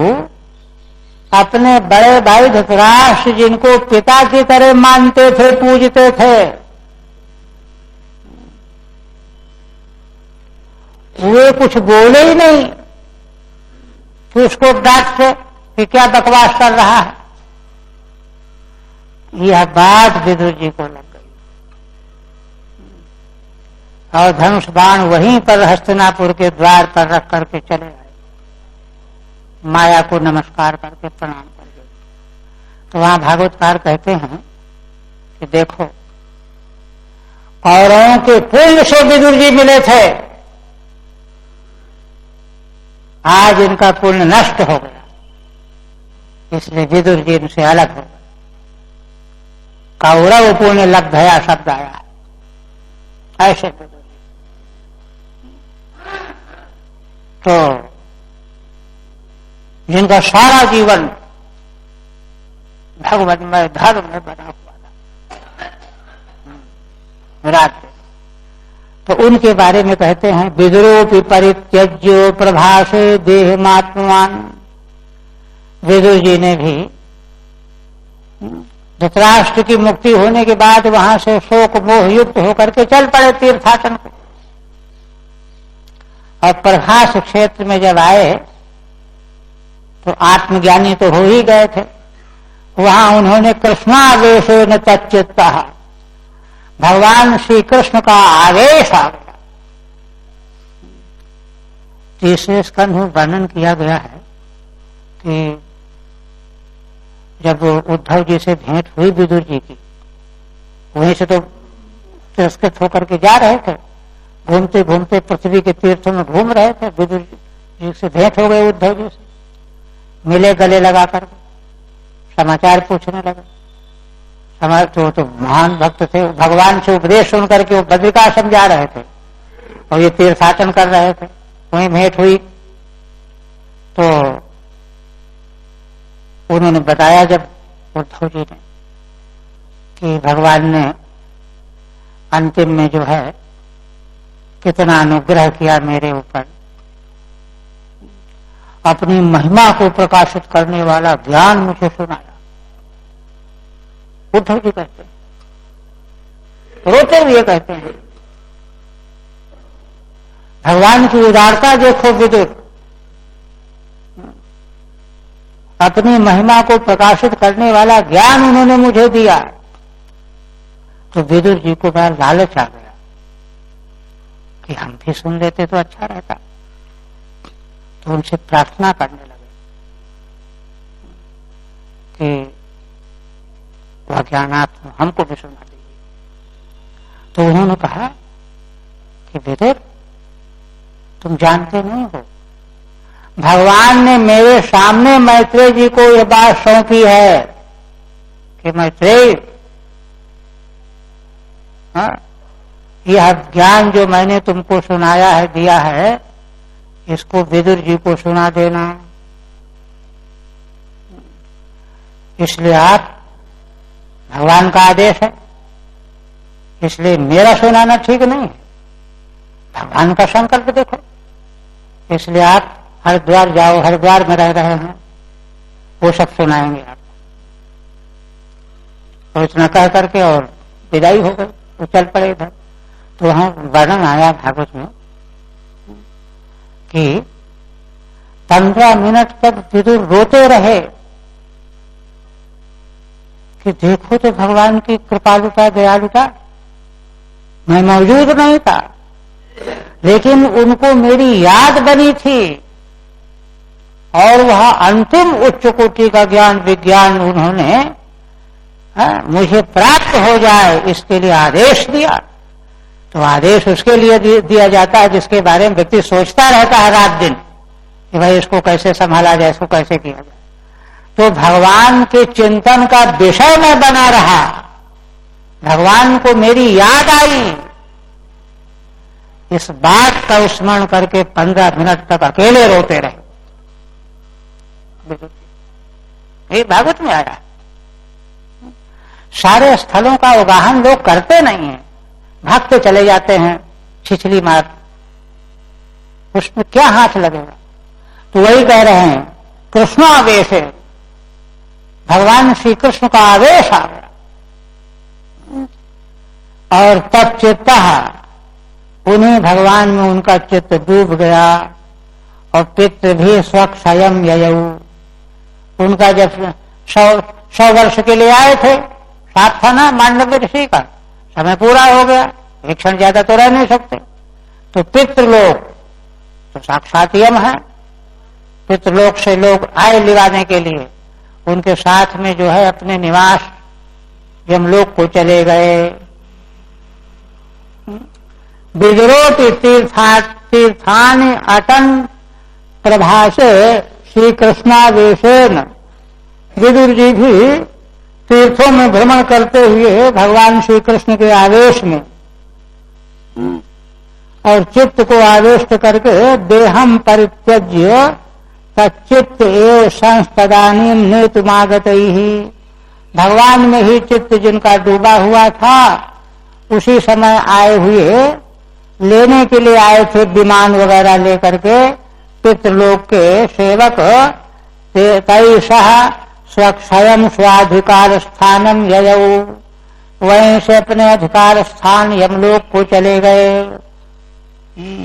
अपने बड़े भाई धृतराष्ट्र जिनको पिता की तरह मानते थे, पूजते थे, वे कुछ बोले ही नहीं कि उसको डांटते कि क्या बकवास कर रहा है। यह बात विदुर जी को लग गई और धनुष बाण वहीं पर हस्तिनापुर के द्वार पर रख करके चले आए, माया को नमस्कार करके प्रणाम करके। तो वहां भागवतकार कहते हैं कि देखो, कौरवों के पुण्य से विदुर जी मिले थे, आज इनका पुण्य नष्ट हो गया, इसलिए विदुर जी इनसे अलग हो गए। कौरव पुण्य लब्धया शब्द आया है, ऐसे विदुर जी। तो जिनका सारा जीवन भगवतमय धर्म में बना हुआ था, विराट, तो उनके बारे में कहते हैं विदुरोऽपि परित्यज्य प्रभासे देहमात्मवान्। विदुर जी ने भी धृतराष्ट्र की मुक्ति होने के बाद वहां से शोक मोह युक्त होकर के चल पड़े तीर्थाटन को, और प्रभास क्षेत्र में जब आए तो आत्मज्ञानी तो हो ही गए थे। वहां उन्होंने कृष्णावेशेन तच्चित्तः, भगवान श्री कृष्ण का आवेश आ गया। तीसरे स्कंध में वर्णन किया गया है कि जब उद्धव जी से भेंट हुई विदुर जी की, वहीं से तो तिरस्कृत होकर के जा रहे थे, घूमते घूमते पृथ्वी के तीर्थों में घूम रहे थे, विदुर जी से भेंट हो गए। उद्धव जी से मिले, गले लगा कर समाचार पूछने लगे। तो महान भक्त थे, भगवान से उपदेश सुन करके वो बद्रिकाश्रम जा रहे थे और ये तीर्थाटन कर रहे थे, वहीं भेंट हुई। तो उन्होंने बताया जब उद्धव जी ने कि भगवान ने अंतिम में जो है कितना अनुग्रह किया मेरे ऊपर, अपनी महिमा को प्रकाशित करने वाला ज्ञान मुझे सुनाया। उद्धव जी कहते हैं, रोते हुए कहते हैं, भगवान की उदारता देखो विदुर, अपनी महिमा को प्रकाशित करने वाला ज्ञान उन्होंने मुझे दिया। तो विदुर जी को बड़ा लालच आ गया कि हम भी सुन लेते तो अच्छा रहता। तो उनसे प्रार्थना करने लगे कि वह ज्ञानात्म हमको भी सुना दीजिए। तो उन्होंने कहा कि विदुर, तुम जानते नहीं हो, भगवान ने मेरे सामने मैत्रेय जी को यह बात सौंपी है कि मैत्रेय, यह ज्ञान जो मैंने तुमको सुनाया है, दिया है, इसको विदुर जी को सुना देना। इसलिए आप, भगवान का आदेश है, इसलिए मेरा सुनाना ठीक नहीं है, भगवान का संकल्प देखो। इसलिए आप हरिद्वार जाओ, हरिद्वार में रह रहे हैं, वो सब सुनाएंगे आप। तो इतना कह करके और विदाई हो गई, तो चल पड़े इधर। तो वहां वर्णन आया भागवत में कि 15 मिनट तक विदुर रोते रहे कि देखो तो भगवान की कृपालुता, दयालुता, मैं मौजूद नहीं था, लेकिन उनको मेरी याद बनी थी और वह अंतिम उच्च कोटि का ज्ञान विज्ञान उन्होंने मुझे प्राप्त हो जाए इसके लिए आदेश दिया। तो आदेश उसके लिए दिया जाता है जिसके बारे में व्यक्ति सोचता रहता है रात दिन कि भाई इसको कैसे संभाला जाए, इसको कैसे किया जाए। तो भगवान के चिंतन का विषय में बना रहा, भगवान को मेरी याद आई, इस बात का स्मरण करके 15 मिनट तक अकेले रोते रहे। ये भागवत में आया। सारे स्थलों का अवगाहन लोग करते नहीं है, भागते चले जाते हैं छिछली मार, उसमें क्या हाथ लगेगा। तो वही कह रहे हैं कृष्णावेश है, भगवान श्री कृष्ण का आवेश आ गया और तब चित्त उन्हें भगवान में उनका चित्त डूब गया और पितृ भी स्वक्षयम ययऊ, उनका जब 100 वर्ष के लिए आए थे, साथ था ना मांडव्य ऋषि का, समय पूरा हो गया, एक क्षण ज्यादा तो रह नहीं सकते। तो पितृलोक तो साक्षात यम है, पितृलोक से लोग आए लिवाने के लिए, उनके साथ में जो है अपने निवास यमलोक को चले गए। विजरोति तीर्थानि अटन प्रभासे श्री कृष्णावेशेन, विदुर जी भी तीर्थों में भ्रमण करते हुए भगवान श्री कृष्ण के आवेश में और चित्त को आवेश करके देहम परित्यज्य तच्चित्त एव संस्तदानीम नेतुमागत ही, भगवान में ही चित्त जिनका डूबा हुआ था उसी समय आए हुए लेने के लिए आए थे विमान वगैरह लेकर के पितृलोक के सेवक, तैषः स्वक्षयम स्वाधिकार स्थानम ययऊ, वहीं से अपने अधिकार स्थान यमलोक को चले गए।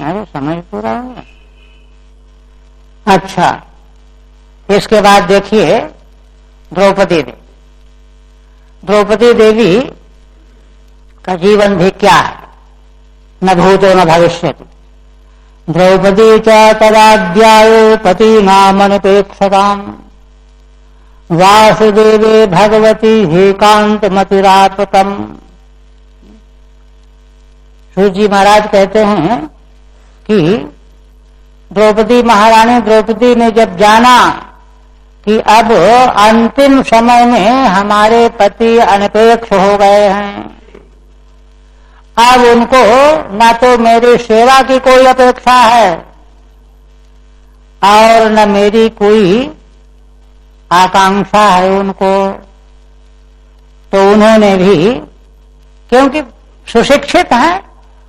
अरे समय पूरा हो गया। अच्छा, इसके बाद देखिए द्रौपदी देवी। द्रौपदी देवी का जीवन भी क्या है, न भूतो न भविष्यति। द्रौपदी च तदाद्यायो पतीनामनपेक्षताम् वासुदेवे भगवती हेकांतमतिरापतम। सूत जी महाराज कहते हैं कि द्रौपदी महारानी द्रौपदी ने जब जाना कि अब अंतिम समय में हमारे पति अनपेक्ष हो गए हैं, अब उनको न तो मेरी सेवा की कोई अपेक्षा है और न मेरी कोई आकांक्षा है उनको, तो उन्होंने भी, क्योंकि सुशिक्षित हैं,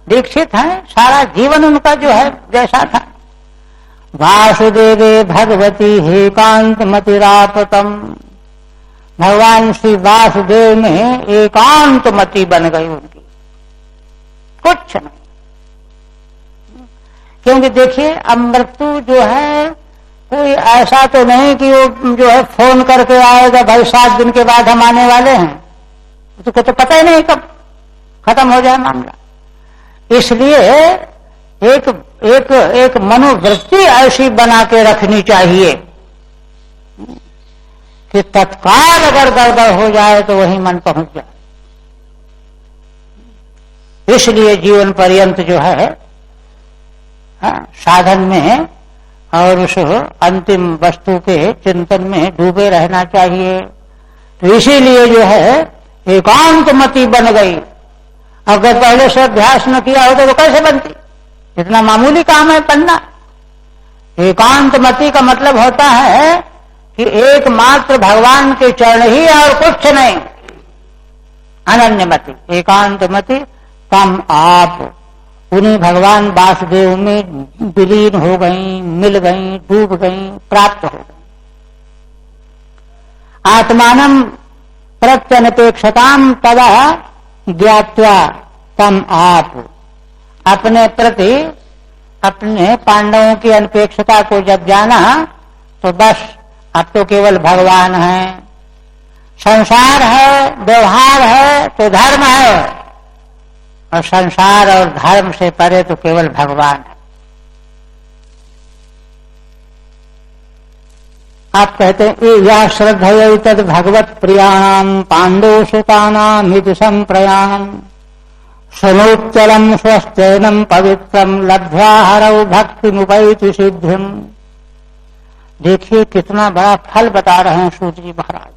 दीक्षित हैं, सारा जीवन उनका जो है जैसा था, वासुदेवे भगवती हेकांत मतिरापतम, भगवान श्री वासुदेव में एकांत मति बन गई उनकी, कुछ नहीं। क्योंकि देखिए अब मृत्यु जो है कोई ऐसा तो नहीं कि वो जो है फोन करके आएगा भाई 7 दिन के बाद हम आने वाले हैं, उसको तो पता ही नहीं कब खत्म हो जाए मामला। इसलिए एक एक एक मनोवृत्ति ऐसी बना के रखनी चाहिए कि तत्काल अगर गड़बड़ हो जाए तो वही मन पहुंच जाए। इसलिए जीवन पर्यंत जो है साधन में और उस अंतिम वस्तु के चिंतन में डूबे रहना चाहिए। तो इसीलिए जो है एकांत मति बन गई। अगर पहले से अभ्यास न किया होता तो कैसे बनती, इतना मामूली काम है पढ़ना। एकांत मति का मतलब होता है कि एकमात्र भगवान के चरण ही और कुछ नहीं, अनन्य मति, एकांत मति। तम आप उन्हीं भगवान वासुदेव में विलीन हो गई, मिल गई, डूब गई, प्राप्त हो गई। आत्मानम प्रत्यनपेक्षताम तदा ज्ञात्वा तम आप, अपने प्रति अपने पांडवों की अनपेक्षता को जब जाना तो बस अब तो केवल भगवान है, संसार है, व्यवहार है तो धर्म है, और संसार और धर्म से परे तो केवल भगवान है। आप कहते हैं यह श्रद्धया तद भगवत प्रियाणाम पांडव सुतानाम हित संप्रयाणम सनोच्चलम स्वस्तेनम पवित्रम लब्ध्वा हरौ भक्ति मुपैति सिद्धिम। देखिए कितना बड़ा फल बता रहे हैं सूत जी महाराज।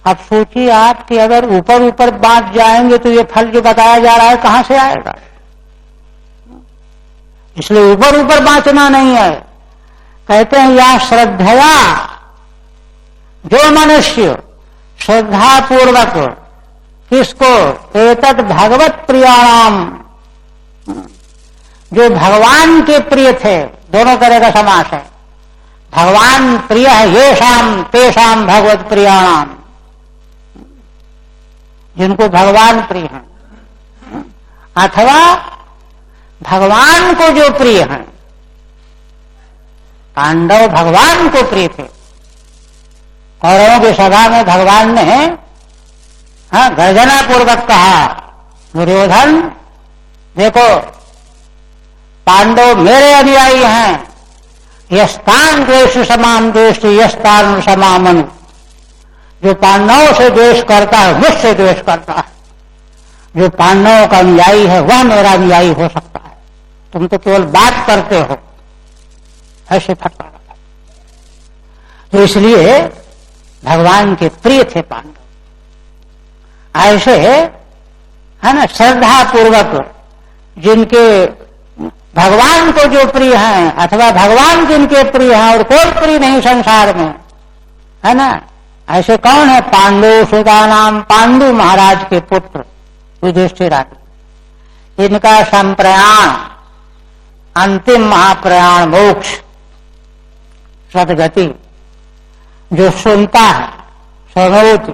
अब सोचिए आप कि अगर ऊपर ऊपर बात जाएंगे तो ये फल जो बताया जा रहा है कहां से आएगा। इसलिए ऊपर ऊपर बांचना नहीं है। कहते हैं या श्रद्धया, जो मनुष्य श्रद्धा पूर्वक किसको एतत् भगवत प्रियाणाम, जो भगवान के प्रिय थे, दोनों तरह का समास है। भगवान प्रिय है ये शाम तेषाम भगवत प्रियाणाम, जिनको भगवान प्रिय हैं, अथवा भगवान को जो प्रिय हैं। पांडव भगवान को प्रिय थे। कौरवों की सभा में भगवान ने गर्जना पूर्वक कहा, दुर्योधन देखो पांडव मेरे अनुयायी हैं, यस्तान द्वेष समाम द्वेष यस्तान समामनु। जो पांडवों से द्वेष करता है मुझसे द्वेष करता है। जो पांडवों का अनुयायी है वह मेरा अनुयायी हो सकता है। तुम तो केवल बात करते हो, ऐसे फटका रहा। तो इसलिए भगवान के प्रिय थे पांडव। ऐसे है ना, श्रद्धा पूर्वक जिनके भगवान को जो प्रिय हैं, अथवा भगवान जिनके प्रिय हैं और कोई प्रिय नहीं संसार में, है ना, ऐसे कौन है? पांडु सुदानाम, पांडु महाराज के पुत्र युधिष्ठिर आदि। इनका संप्रयाण, अंतिम महाप्रयाण मोक्ष सदगति, जो सुनता है सुनोति,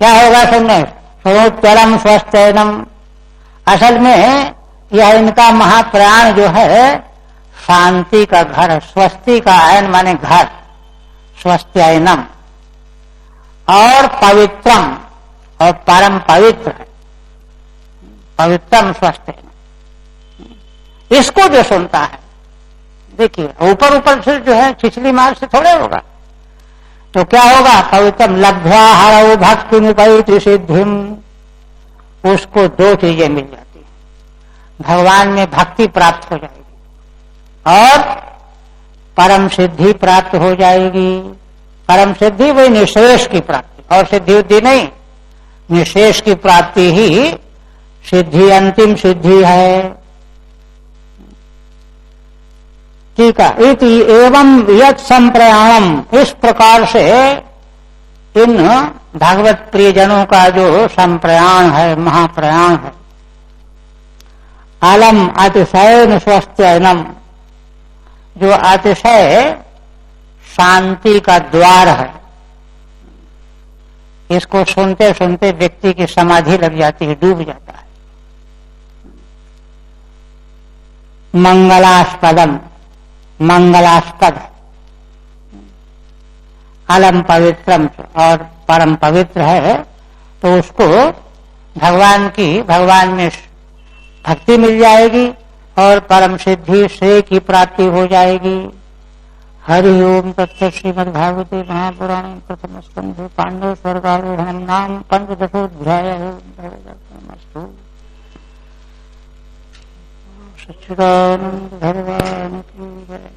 क्या होगा सुनने? सुनोच्चरम स्वस्थैनम। असल में यह इनका महाप्रयाण जो है शांति का घर, स्वस्ति का आयन माने घर, स्वस्त्ययनम, और पवित्रम और परम पवित्र है, पवित्रम स्वस्थैनम। इसको जो सुनता है, देखिए ऊपर ऊपर से जो है छिछली मार से थोड़े होगा। तो क्या होगा? पवित्रम लब्ध्वा हरौ भक्ति मुपैति सिद्धिम। उसको दो चीजें मिल जाती हैं। भगवान में भक्ति प्राप्त हो जाएगी और परम सिद्धि प्राप्त हो जाएगी। परम सिद्धि वही निशेष की प्राप्ति, और सिद्धि उद्धि नहीं, निशेष की प्राप्ति ही सिद्धि, अंतिम सिद्धि है। ठीक है। इति एवं यत् संप्रयाणम, इस प्रकार से इन भागवत प्रियजनों का जो संप्रयाण है, महाप्रयाण है। अलम अतिशयन स्वस्थयनम, जो अतिशय शांति का द्वार है। इसको सुनते सुनते व्यक्ति की समाधि लग जाती है, डूब जाता है। मंगलास्पदम, मंगलास्पद, अलम पवित्रम, और परम पवित्र है। तो उसको भगवान में भक्ति मिल जाएगी और परम सिद्धि श्रेय की प्राप्ति हो जाएगी। हरि ओम तत्सत्। श्रीमद्भागवते महापुराणे प्रथम स्कंधे पांडव स्वर्गारोहणम नाम पंचदशोऽध्यायः। सच्चिदानंद भगवान की जय।